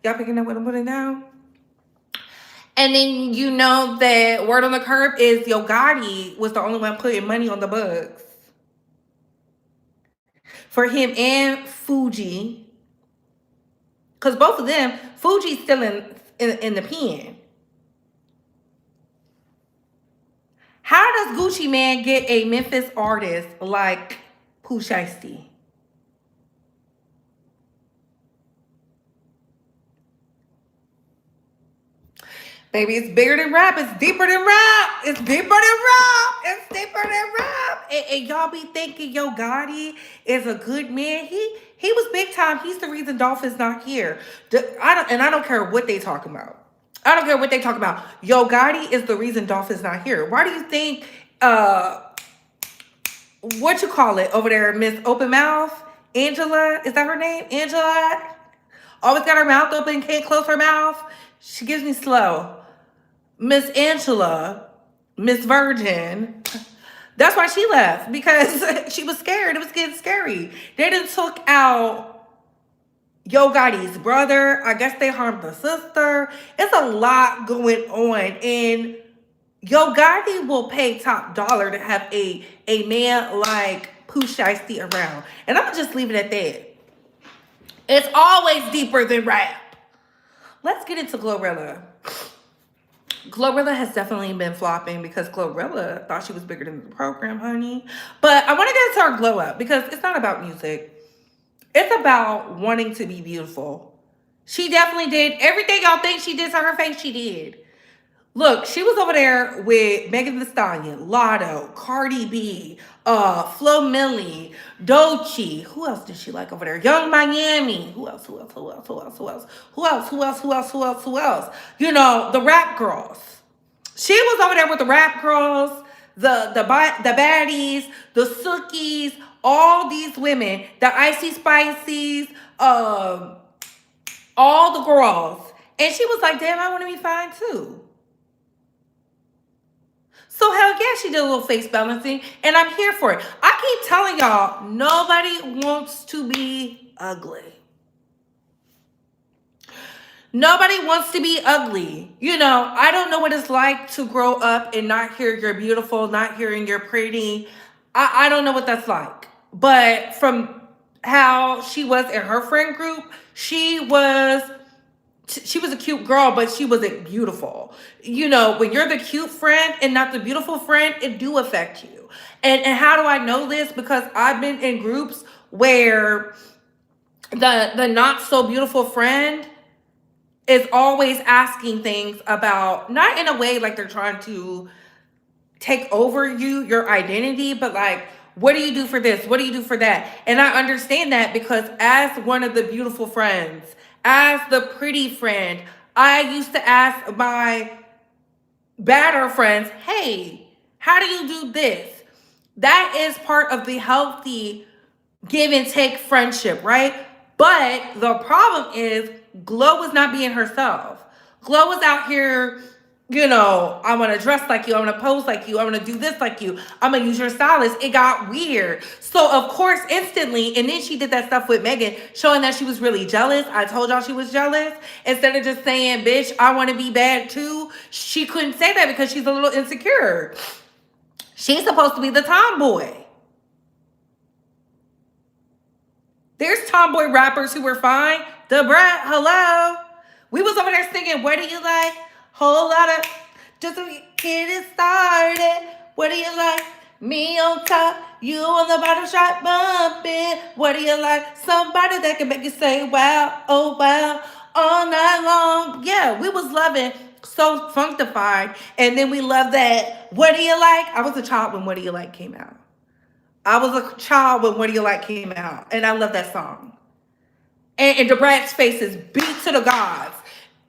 y'all picking up what I'm putting down? And then you know that word on the curb is Yo Gotti was the only one putting money on the books for him and Fuji. Because both of them, Fuji's still in the pen. How does Gucci Man get a Memphis artist like Pooh Shiesty? Baby, it's bigger than rap. It's deeper than rap. It's deeper than rap. It's deeper than rap. And y'all be thinking Yo Gotti is a good man. He was big time. He's the reason Dolph is not here. I don't care what they talking about. I don't care what they talking about. Yo Gotti is the reason Dolph is not here. Why do you think what you call it over there, Miss Open Mouth? Angela, is that her name? Angela always got her mouth open, can't close her mouth. She gives me slow. Miss Angela, Miss Virgin. That's why she left, because she was scared. It was getting scary. They done took out Yo Gotti's brother. I guess they harmed the sister. It's a lot going on. And Yo Gotti will pay top dollar to have a man like Pooh Shiesty around. And I'm going to just leave it at that. It's always deeper than rap. Let's get into GloRilla. GloRilla has definitely been flopping because GloRilla thought she was bigger than the program, honey. But I want to get into our glow up because it's not about music. It's about wanting to be beautiful. She definitely did everything y'all think she did to her face, she did. Look, she was over there with Megan Thee Stallion, Lotto, Cardi B, Flo Milli, Doechii. Who else did she like over there? Young Miami. Who else? You know, the rap girls. She was over there with the rap girls, the baddies, the Sookies, all these women, the Icy Spicies, all the girls. And she was like, damn, I want to be fine too. So hell yeah, she did a little face balancing, and I'm here for it. I keep telling y'all, nobody wants to be ugly. Nobody wants to be ugly. You know, I don't know what it's like to grow up and not hear you're beautiful, not hearing you're pretty. I don't know what that's like. But from how she was in her friend group, she was a cute girl, but she wasn't beautiful. You know, when you're the cute friend and not the beautiful friend, it do affect you. And how do I know this? Because I've been in groups where the not so beautiful friend is always asking things about, not in a way like they're trying to take over your identity, but like, what do you do for this? What do you do for that? And I understand that because as one of the beautiful friends, as the pretty friend, I used to ask my badder friends, hey, how do you do this? That is part of the healthy give and take friendship, right? But the problem is Glo was not being herself. Glo was out here, you know, I want to dress like you. I want to pose like you. I want to do this like you. I'm going to use your stylist. It got weird. So, of course, instantly, and then she did that stuff with Megan, showing that she was really jealous. I told y'all she was jealous. Instead of just saying, bitch, I want to be bad too. She couldn't say that because she's a little insecure. She's supposed to be the tomboy. There's tomboy rappers who were fine. The Brat, hello. We was over there singing, what do you like? Whole lot of, just to get it started. What do you like? Me on top, you on the bottom, shot bumping. What do you like? Somebody that can make you say wow, oh wow, all night long. Yeah, we was loving So Functified, and then we love that. What do you like? I was a child when What Do You Like came out. I was a child when What Do You Like came out, and I love that song. And the Brat's faces beat to the gods.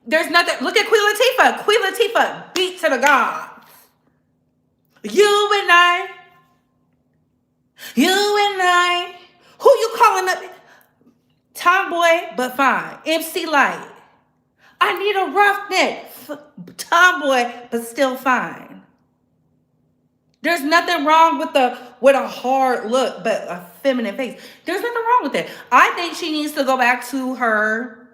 There's nothing. Look at Queen Latifah. Queen Latifah beat to the gods. You and I. Who you calling up? Tomboy, but fine. MC Light. I need a roughneck. Tomboy, but still fine. There's nothing wrong with a hard look, but a feminine face. There's nothing wrong with it. I think she needs to go back to her.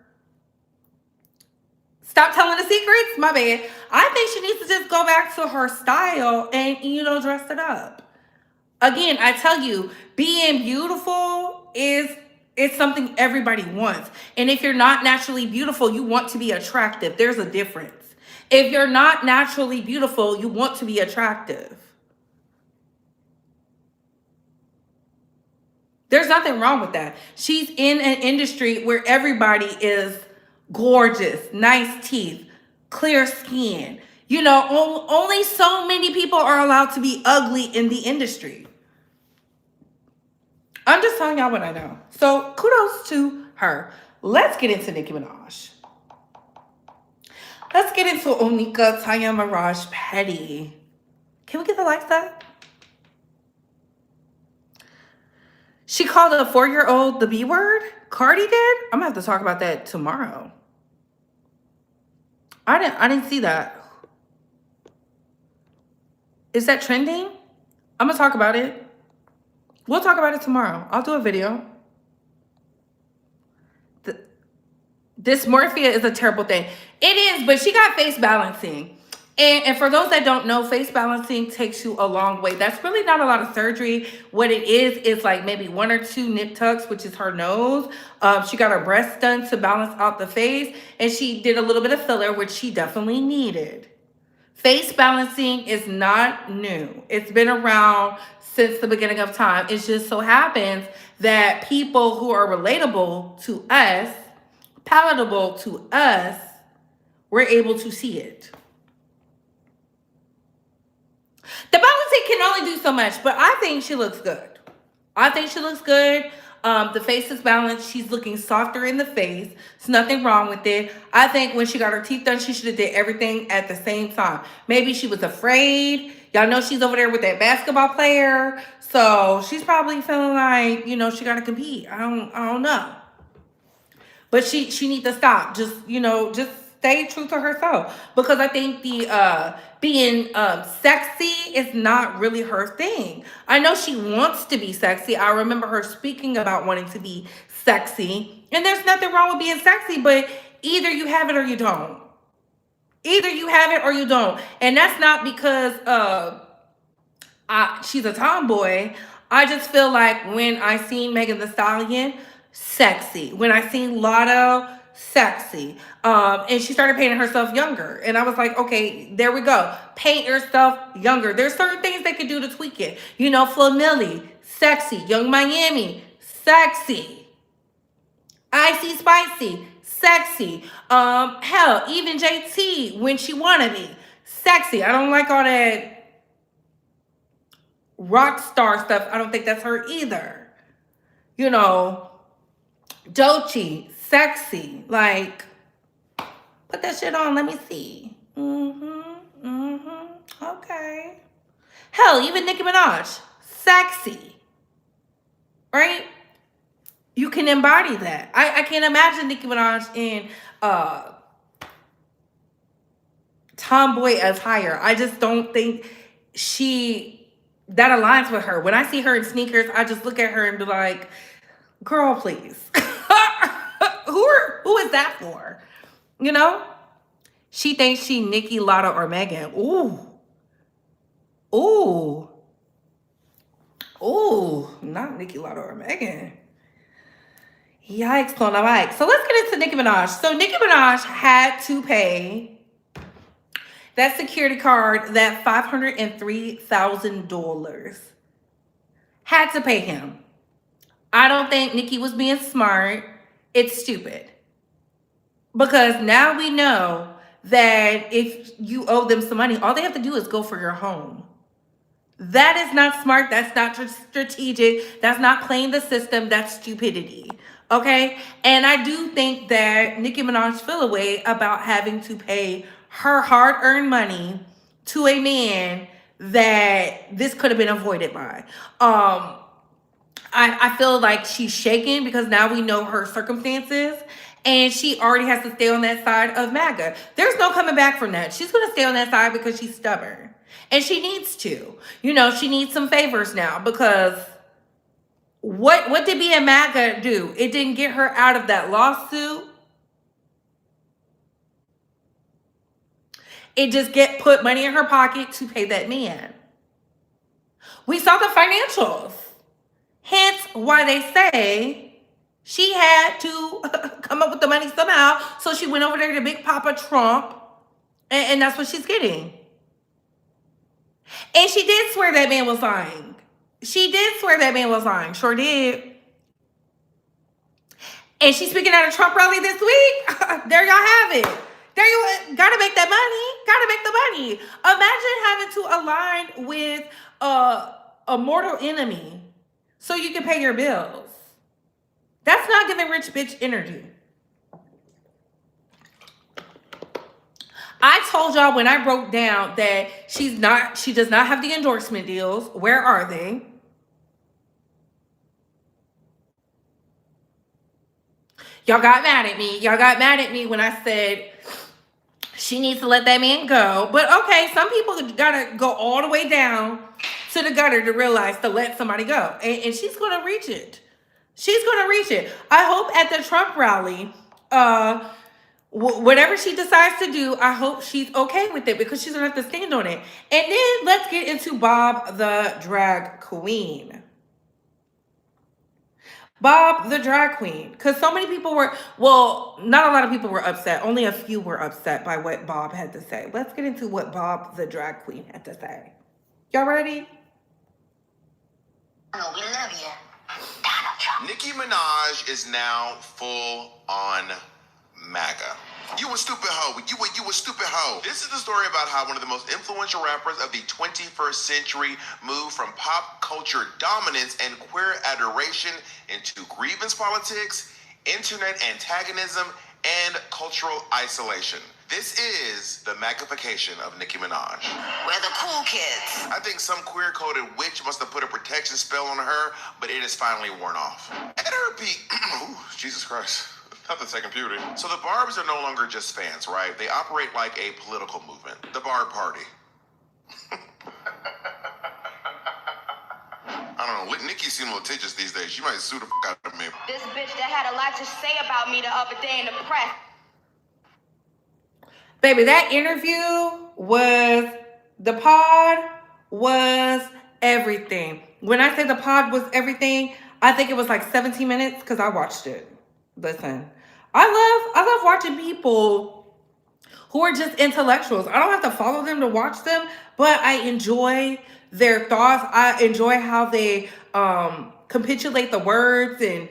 Stop telling the secrets. My bad. I think she needs to just go back to her style and, dress it up. Again, I tell you, being beautiful is something everybody wants. And if you're not naturally beautiful, you want to be attractive. There's a difference. If you're not naturally beautiful, you want to be attractive. There's nothing wrong with that. She's in an industry where everybody is gorgeous, nice teeth, clear skin. Only so many people are allowed to be ugly in the industry. I'm just telling y'all what I know. So kudos to her. Let's get into Nicki Minaj. Let's get into Onika Tanya Mirage Petty. Can we get the lights up? She called a 4-year-old the B word? Cardi did? I'm gonna have to talk about that tomorrow. I didn't see that. Is that trending? I'm gonna talk about it. We'll talk about it tomorrow. I'll do a video. Dysmorphia is a terrible thing. It is, but she got face balancing. And for those that don't know, face balancing takes you a long way. That's really not a lot of surgery. What it is like maybe 1 or 2 nip tucks, which is her nose. She got her breasts done to balance out the face. And she did a little bit of filler, which she definitely needed. Face balancing is not new. It's been around since the beginning of time. It just so happens that people who are relatable to us, palatable to us, were able to see it. The balancing can only do so much, but I think she looks good. The face is balanced. She's looking softer in the face. There's nothing wrong with it. I think when she got her teeth done, she should have did everything at the same time. Maybe she was afraid. Y'all know she's over there with that basketball player. So she's probably feeling like, she got to compete. I don't know. But she needs to stop. Just stay true to herself. Because I think the being sexy is not really her thing. I know she wants to be sexy. I remember her speaking about wanting to be sexy. And there's nothing wrong with being sexy, but either you have it or you don't. And that's not because she's a tomboy. I just feel like when I seen Megan Thee Stallion, sexy. When I seen Lotto, sexy. And she started painting herself younger. And I was like, okay, there we go. Paint yourself younger. There's certain things they could do to tweak it. Flo Milli, sexy. Young Miami, sexy. Icy Spicy, sexy. Hell, even JT, when she wanna be, sexy. I don't like all that rock star stuff. I don't think that's her either. Doechii, sexy. Like, put that shit on. Let me see. Okay. Hell, even Nicki Minaj, sexy. Right? You can embody that. I can't imagine Nicki Minaj in tomboy attire. I just don't think that aligns with her. When I see her in sneakers, I just look at her and be like, girl, please. Who is that for? She thinks she Nicki, Lotta, or Megan. Ooh, not Nicki, Lotta, or Megan. Yikes on the mic. So let's get into Nicki Minaj. So Nicki Minaj had to pay that security card, that $503,000. Had to pay him. I don't think Nicki was being smart. It's stupid. Because now we know that if you owe them some money, all they have to do is go for your home. That is not smart. That's not strategic. That's not playing the system. That's stupidity. Okay? And I do think that Nicki Minaj feel a way about having to pay her hard-earned money to a man that this could have been avoided by. I feel like she's shaking because now we know her circumstances, and she already has to stay on that side of MAGA. There's no coming back from that. She's going to stay on that side because she's stubborn. And she needs to. You know, she needs some favors now because what did being MAGA do? It didn't get her out of that lawsuit. It just put money in her pocket to pay that man. We saw the financials. Hence why they say she had to come up with the money somehow. So she went over there to Big Papa Trump. And that's what she's getting. And she did swear that man was lying. She did swear that man was lying. Sure did. And she's speaking at a Trump rally this week. There y'all have it. There you gotta make that money. Gotta make the money. Imagine having to align with a mortal enemy so you can pay your bills. That's not giving rich bitch energy. I told y'all when I broke down that she does not have the endorsement deals. Where are they? Y'all got mad at me. Y'all got mad at me when I said she needs to let that man go. But okay, some people gotta go all the way down to the gutter to realize to let somebody go. And she's gonna reach it. She's gonna reach it. I hope at the Trump rally, whatever she decides to do, I hope she's okay with it because she's gonna have to stand on it. And then let's get into Bob the drag queen. Bob the drag queen. Because so many people were, well, not a lot of people were upset. Only a few were upset by what Bob had to say. Let's get into what Bob the drag queen had to say. Y'all ready? Oh, we love you. Nicki Minaj is now full on MAGA. You a stupid hoe. You a stupid hoe. This is the story about how one of the most influential rappers of the 21st century moved from pop culture dominance and queer adoration into grievance politics, internet antagonism, and cultural isolation. This is the MAGification of Nicki Minaj. We're the cool kids. I think some queer-coded witch must have put a protection spell on her, but it is finally worn off. At her peak, ooh, Jesus Christ. Not the second puberty. So the Barbs are no longer just fans, right? They operate like a political movement. The Barb Party. I don't know. Nicki seems litigious these days. She might sue the fuck out of me. This bitch that had a lot to say about me the other day in the press. Baby, that interview the pod was everything. When I say the pod was everything, I think it was like 17 minutes because I watched it. Listen, I love watching people who are just intellectuals. I don't have to follow them to watch them, but I enjoy their thoughts. I enjoy how they capitulate the words, and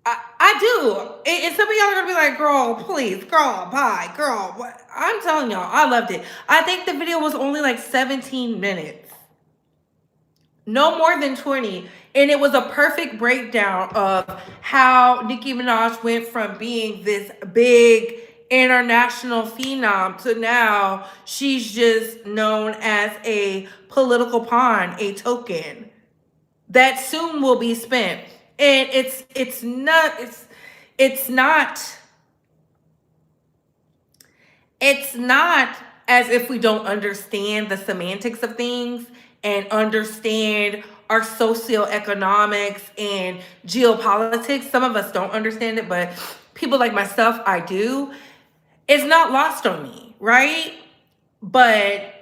I do. And some of y'all are gonna be like, girl, please, girl, bye, girl. What? I'm telling y'all, I loved it. I think the video was only like 17 minutes. No more than 20. And it was a perfect breakdown of how Nicki Minaj went from being this big international phenom to now she's just known as a political pawn, a token that soon will be spent. And it's not as if we don't understand the semantics of things and understand our socioeconomics and geopolitics. Some of us don't understand it, but people like myself, I do. It's not lost on me, right? But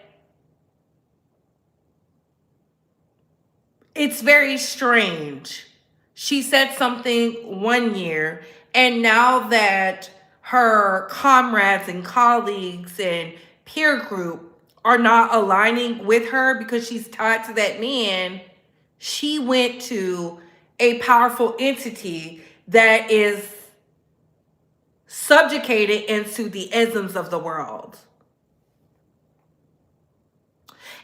it's very strange. She said something one year, and now that her comrades and colleagues and peer group are not aligning with her because she's tied to that man, she went to a powerful entity that is subjugated into the isms of the world.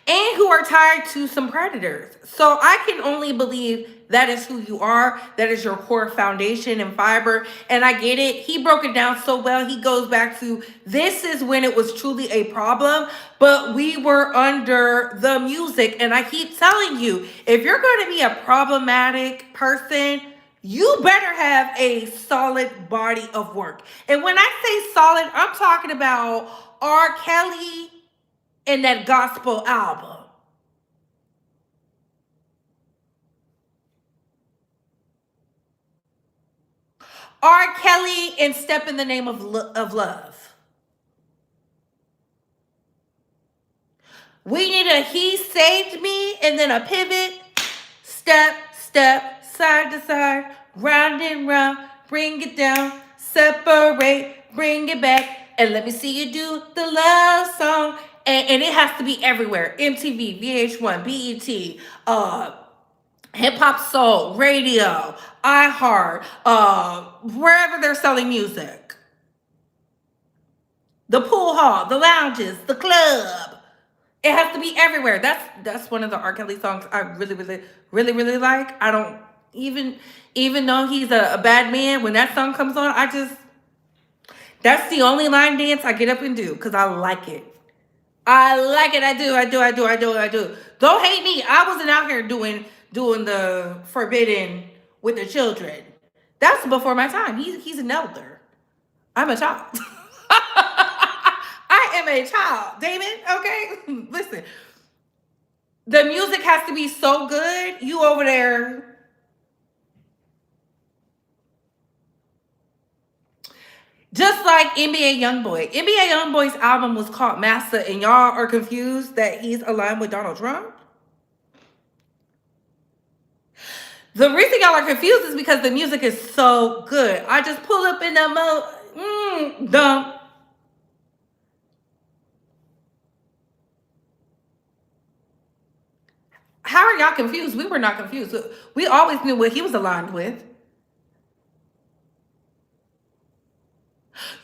And who are tied to some predators. So I can only believe that is who you are. That is your core foundation and fiber. And I get it. He broke it down so well. He goes back to, this is when it was truly a problem, but we were under the music. And I keep telling you, if you're going to be a problematic person, you better have a solid body of work. And when I say solid, I'm talking about R. Kelly in that gospel album. R. Kelly and Step in the Name of Love. We need a He Saved Me and then a pivot. Step, step, side to side, round and round, bring it down, separate, bring it back, and let me see you do the love song. And it has to be everywhere. MTV, VH1, BET, hip hop soul, radio, iHeart, wherever they're selling music. The pool hall, the lounges, the club. It has to be everywhere. That's one of the R. Kelly songs I really like. I don't even though he's a bad man, when that song comes on, that's the only line dance I get up and do because I like it. I like it. I do. Don't hate me. I wasn't out here doing the forbidden with the children. That's before my time. He's an elder. I'm a child. I am a child, Damon. Okay? Listen. The music has to be so good. You over there. Just like NBA Youngboy. NBA Youngboy's album was called Massa, and y'all are confused that he's aligned with Donald Trump? The reason y'all are confused is because the music is so good. I just pull up in the dumb. How are y'all confused? We were not confused. We always knew what he was aligned with.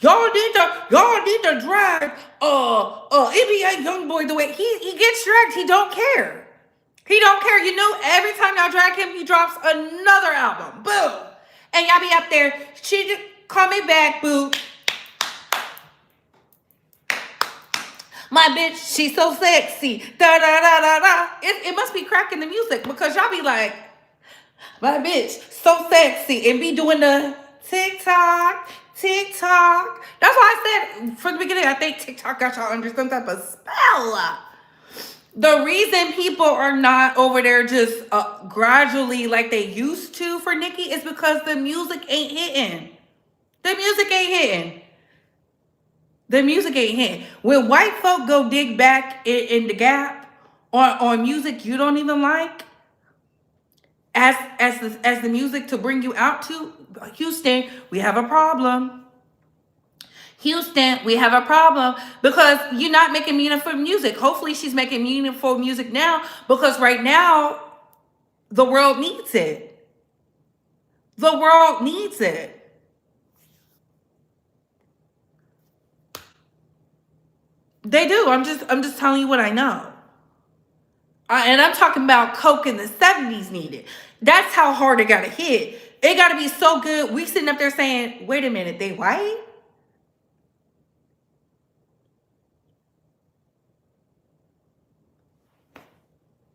Y'all need to drag NBA Youngboy the way he gets dragged. He don't care. He don't care. You know, every time y'all drag him, he drops another album. Boom. And y'all be up there. She just call me back, boo. My bitch, she's so sexy. Da da da da da. It must be cracking the music because y'all be like, my bitch, so sexy, and be doing the TikTok. That's why I said from the beginning, I think TikTok got y'all under some type of spell. The reason people are not over there just gradually like they used to for Nicki is because the music ain't hitting. The music ain't hitting. When white folk go dig back in the gap on music you don't even like, as the music to bring you out to, Houston, we have a problem. Houston, we have a problem because you're not making meaningful music. Hopefully she's making meaningful music now because right now the world needs it. The world needs it. They do. I'm just telling you what I know. And I'm talking about Coke in the 70s needed. That's how hard it got to hit. It got to be so good. We sitting up there saying, wait a minute, they white?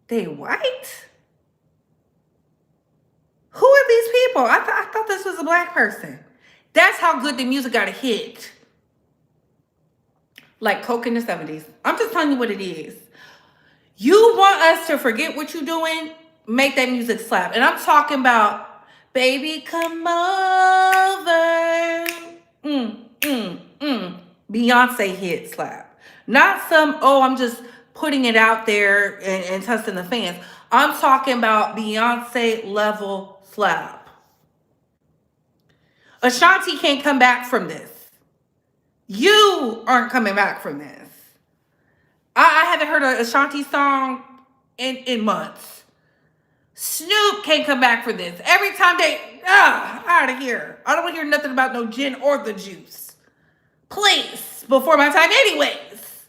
They white? Who are these people? I thought this was a black person. That's how good the music got to hit. Like Coke in the 70s. I'm just telling you what it is. You want us to forget what you're doing? Make that music slap. And I'm talking about, baby, come over. Beyonce hit slap. Not some, I'm just putting it out there and testing the fans. I'm talking about Beyonce level slap. Ashanti can't come back from this. You aren't coming back from this. I haven't heard a Ashanti song in months. Snoop can't come back for this. Every time they, out of here. I don't want to hear nothing about no gin or the juice. Please, before my time anyways.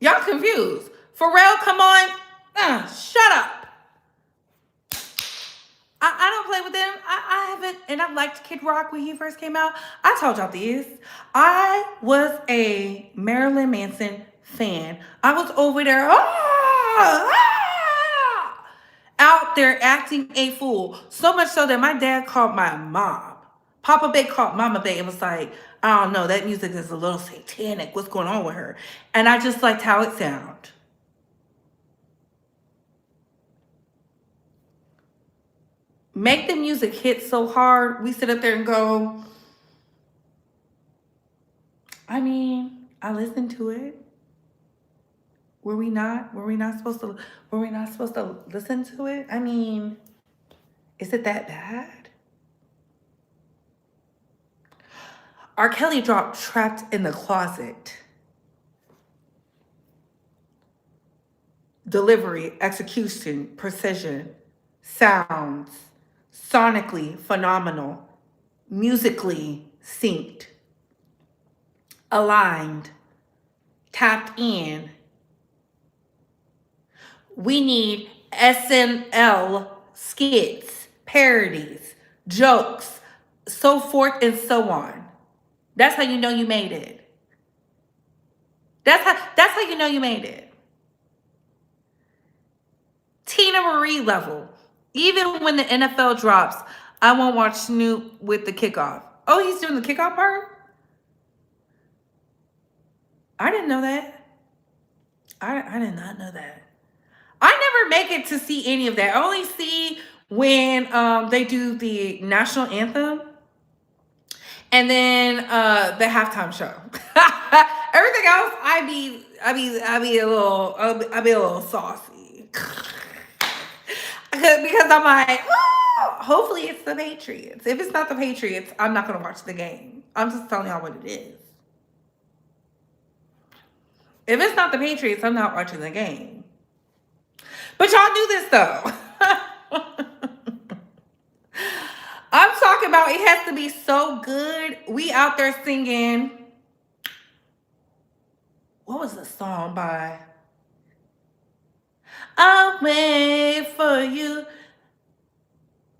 Y'all confused. Pharrell, come on. Shut up. I don't play with them. I haven't, and I liked Kid Rock when he first came out. I told y'all this. I was a Marilyn Manson fan. I was over there, out there acting a fool. So much so that my dad called my mom. Papa Bay called Mama Bay and was like, I don't know, that music is a little satanic. What's going on with her? And I just liked how it sounded. Make the music hit so hard, we sit up there and go, I mean, I listened to it. Were we not supposed to listen to it? I mean, is it that bad? R. Kelly dropped Trapped in the Closet. Delivery, execution, precision, sounds, sonically phenomenal, musically synced, aligned, tapped in. We need SNL skits, parodies, jokes, so forth and so on. That's how you know you made it. That's how you know you made it. Tina Marie level. Even when the NFL drops, I won't watch Snoop with the kickoff. Oh, he's doing the kickoff part? I didn't know that. I did not know that. I never make it to see any of that. I only see when they do the national anthem and then the halftime show. Everything else, I be a little saucy. Because I'm like, oh, hopefully it's the Patriots. If it's not the Patriots, I'm not gonna watch the game. I'm just telling y'all what it is. If it's not the Patriots, I'm not watching the game. But y'all do this though. I'm talking about it has to be so good. We out there singing. What was the song by? I'll wait for you.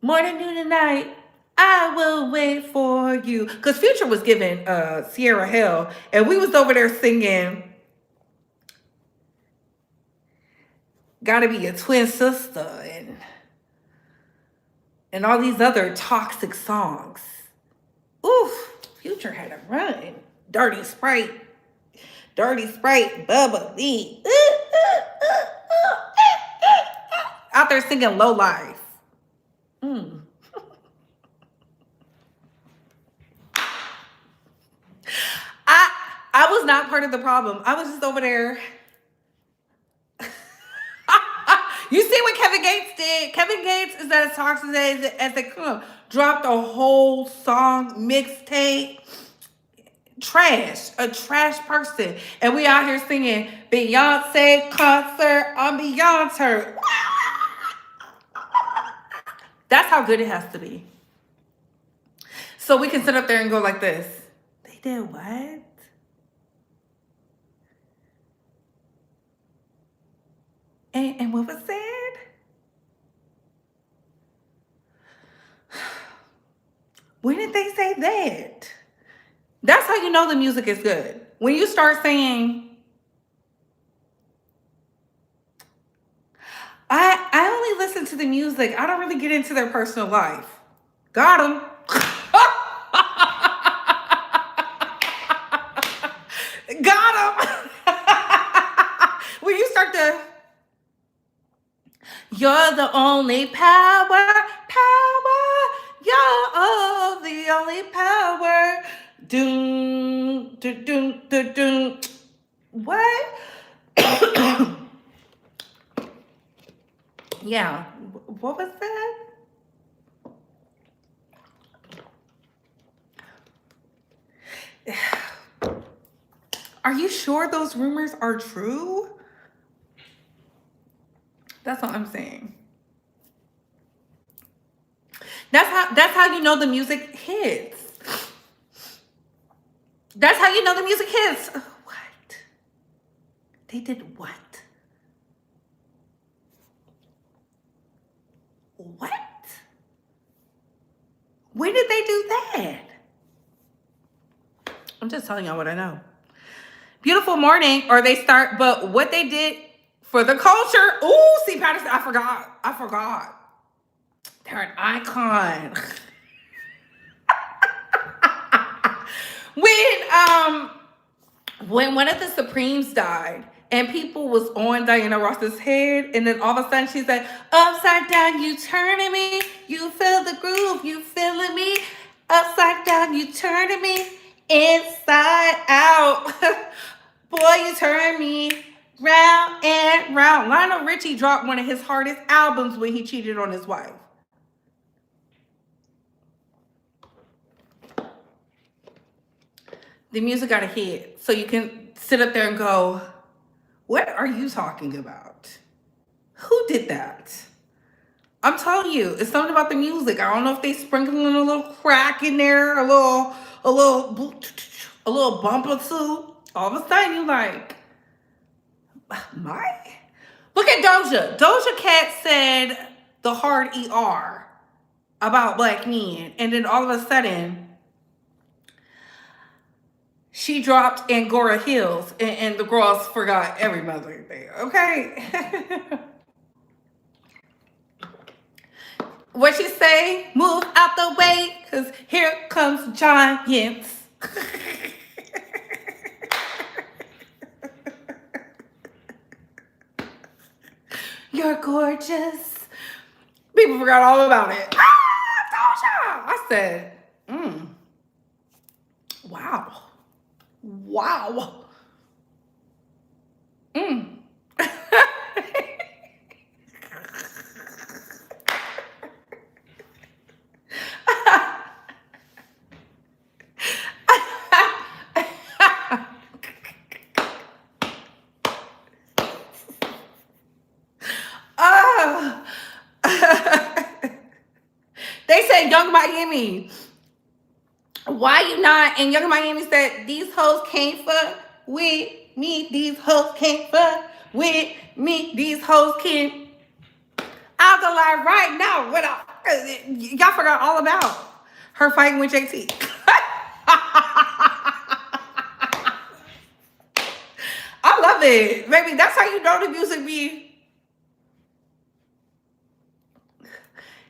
Morning, noon, and night. I will wait for you. Because Future was giving Sierra hell. And we was over there singing Gotta Be Your Twin Sister and all these other toxic songs. Oof, Future had a run. Dirty Sprite, Bubba Lee. Out there singing Low Life. I was not part of the problem. I was just over there. You see what Kevin Gates did? Kevin Gates is as toxic as they come. Dropped a whole song mixtape. Trash. A trash person. And we out here singing Beyonce concert on Beyonce. That's how good it has to be. So we can sit up there and go like this. They did what? And what was said? When did they say that? That's how you know the music is good. When you start saying, I only listen to the music. I don't really get into their personal life. Got him. Got him. When you start to, you're the only power. You're the only power. Doom, doom, doom, doom, doom. What? Yeah. What was that? Are you sure those rumors are true? That's all I'm saying. That's how you know the music hits. That's how you know the music hits. What? They did what? What? When did they do that? I'm just telling y'all what I know. Beautiful morning, or they start, but what they did for the culture. Ooh, see, Patterson, I forgot. They're an icon. When one of the Supremes died and people was on Diana Ross's head, and then all of a sudden she said, upside down, you turning me, you feel the groove, you feeling me, upside down, you turning me, inside out. Boy, you turn me round and round. Lionel Richie dropped one of his hardest albums when he cheated on his wife. The music got a hit, so you can sit up there and go, what are you talking about? Who did that? I'm telling you, it's something about the music. I don't know if they sprinkling a little crack in there, a little bump or two. All of a sudden, you like, my? Look at Doja. Doja Cat said the hard ER about black men, and then all of a sudden, she dropped Angora Hills, and the girls forgot every mother thing, okay? What she say? Move out the way, because here comes giants. You're gorgeous. People forgot all about it. Doja! I said, wow. Wow. They said Young Miami. Why you not? And Young Miami said, these hoes can't fuck with me. These hoes can't fuck with me. These hoes can't. I'll go live right now. Y'all forgot all about her fighting with JT. I love it. Baby, that's how you know the music be.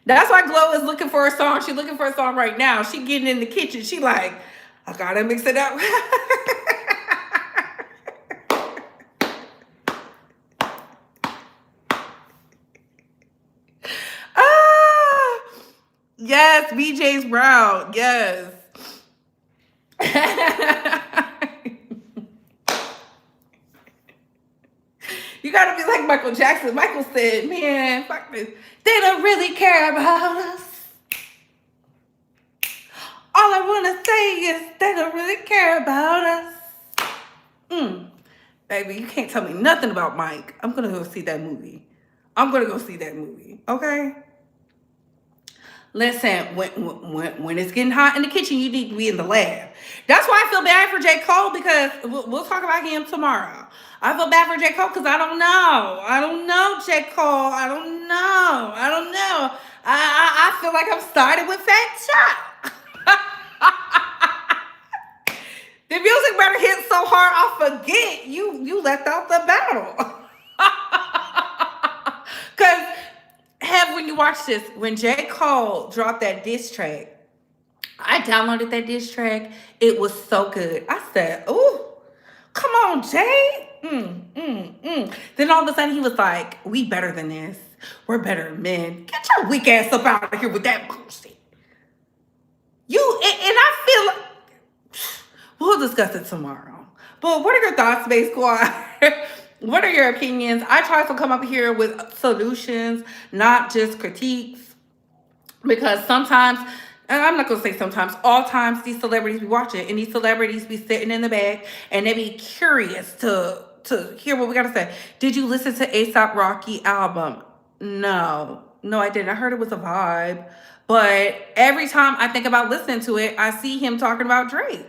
That's why Glo is looking for a song. She's looking for a song right now. She getting in the kitchen. She like, I gotta mix it up. Yes, BJ's Brown. Yes. You gotta be like Michael Jackson. Michael said, man, fuck this. They don't really care about us. All I want to say is they don't really care about us. Baby, you can't tell me nothing about Mike. I'm going to go see that movie. Okay? Listen, when it's getting hot in the kitchen, you need to be in the lab. That's why I feel bad for J. Cole, because we'll talk about him tomorrow. I feel bad for J. Cole because I don't know. J. Cole. I don't know. I feel like I'm starting with Fat Chop. The music better hit so hard I'll forget you left out the battle. Because when you watch this, when J. Cole dropped that diss track, I downloaded that diss track. It was so good. I said, ooh, come on, Jay. Then all of a sudden he was like, we better than this. We're better men. Get your weak ass up out of here with that bullshit. And I feel like, we'll discuss it tomorrow. But what are your thoughts, Space Squad? What are your opinions? I try to come up here with solutions, not just critiques. Because sometimes and I'm not gonna say sometimes, all times these celebrities be watching, and these celebrities be sitting in the back, and they be curious to hear what we gotta say. Did you listen to ASAP Rocky album? No, I didn't. I heard it was a vibe, but every time I think about listening to it, I see him talking about Drake.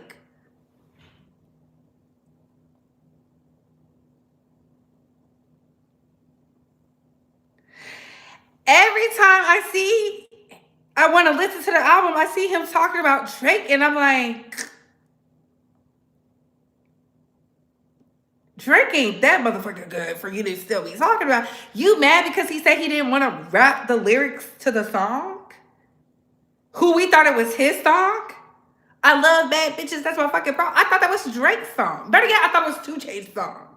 Every time I want to listen to the album, I see him talking about Drake, and I'm like, Drake ain't that motherfucker good for you to still be talking about. You mad because he said he didn't want to rap the lyrics to the song? Who we thought it was his song? I love bad bitches, that's my fucking problem. I thought that was Drake's song. Better yet, I thought it was 2 Chainz's song.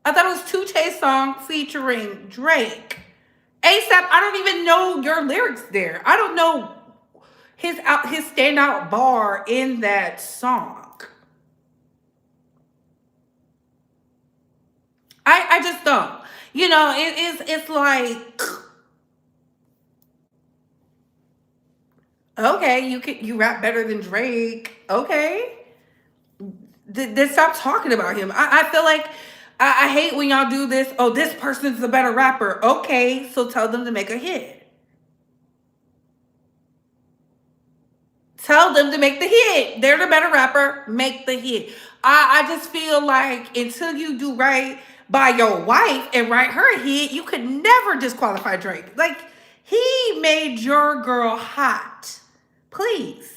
I thought it was 2 Chainz's song featuring Drake. ASAP, I don't even know your lyrics there. I don't know his standout bar in that song. I just don't. You know, it's like, okay, you rap better than Drake. Okay. Then stop talking about him. I feel like I hate when y'all do this. Oh, this person's a better rapper. Okay, so tell them to make a hit. Tell them to make the hit. They're the better rapper. Make the hit. I just feel like until you do right by your wife and write her a hit, you could never disqualify Drake. Like, he made your girl hot. Please.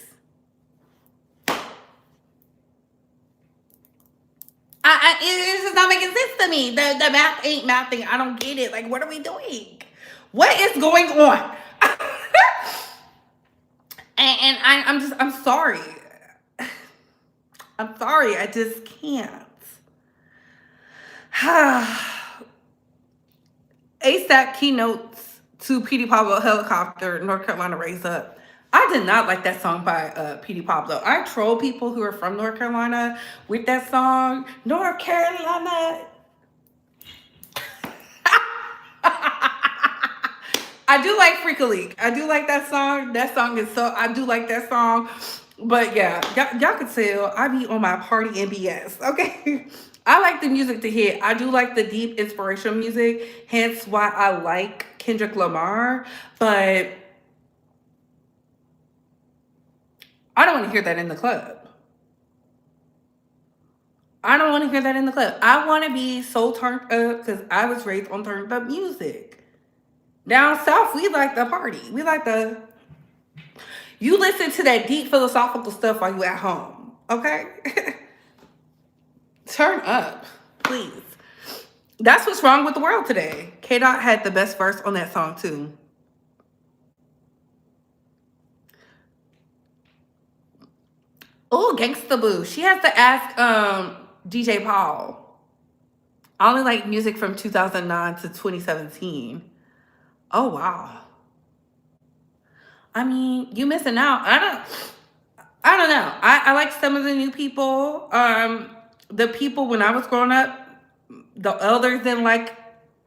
It's just not making sense to me. The math ain't mathing. I don't get it. Like, what are we doing? What is going on? I'm sorry. I'm sorry. I just can't. ASAP keynotes to Petey Pablo Helicopter, North Carolina Raise Up. I did not like that song by Petey Pablo. I troll people who are from North Carolina with that song. North Carolina. I do like Freak a Leak. I do like that song. That song is so, I do like that song. But yeah, y'all could tell I be on my party NBS, okay? I like the music to hit. I do like the deep inspirational music, hence why I like Kendrick Lamar. But I don't want to hear that in the club. I don't want to hear that in the club. I want to be so turned up because I was raised on turned up music. Down south, we like the party. We like the... You listen to that deep philosophical stuff while you at home, okay? Turn up, please. That's what's wrong with the world today. K-Dot had the best verse on that song, too. Oh, Gangsta Boo. She has to ask DJ Paul. I only like music from 2009 to 2017. Oh, wow. I mean, you missing out. I don't know. I like some of the new people. The people when I was growing up, the elders didn't like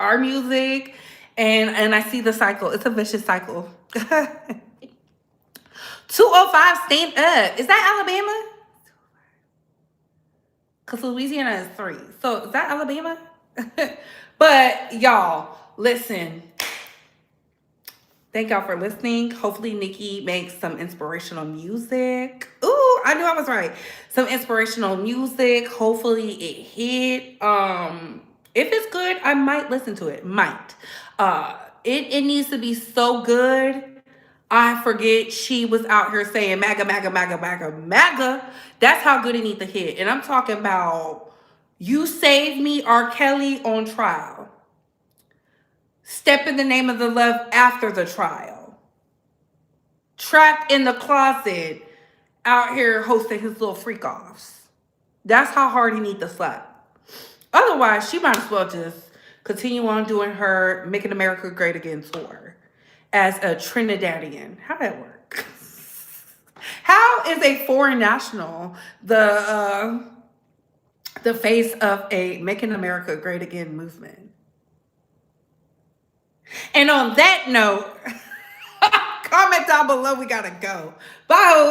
our music. And I see the cycle. It's a vicious cycle. 205 stand up. Is that Alabama? Because Louisiana is 3. So is that Alabama? But y'all, listen. Thank y'all for listening. Hopefully Nicki makes some inspirational music. Ooh, I knew I was right. Some inspirational music. Hopefully it hit. If it's good, I might listen to it. Might. It needs to be so good. I forget she was out here saying MAGA, MAGA, MAGA, MAGA, MAGA. That's how good it needs to hit. And I'm talking about You Save Me, R. Kelly on trial. Step in the Name of the Love after the trial. Trapped in the closet, out here hosting his little freak offs. That's how hard he needs to slap. Otherwise, she might as well just continue on doing her Making America Great Again tour as a Trinidadian. How'd that work? How is a foreign national the face of a Making America Great Again movement? And on that note, comment comment down below. We gotta go. Bye.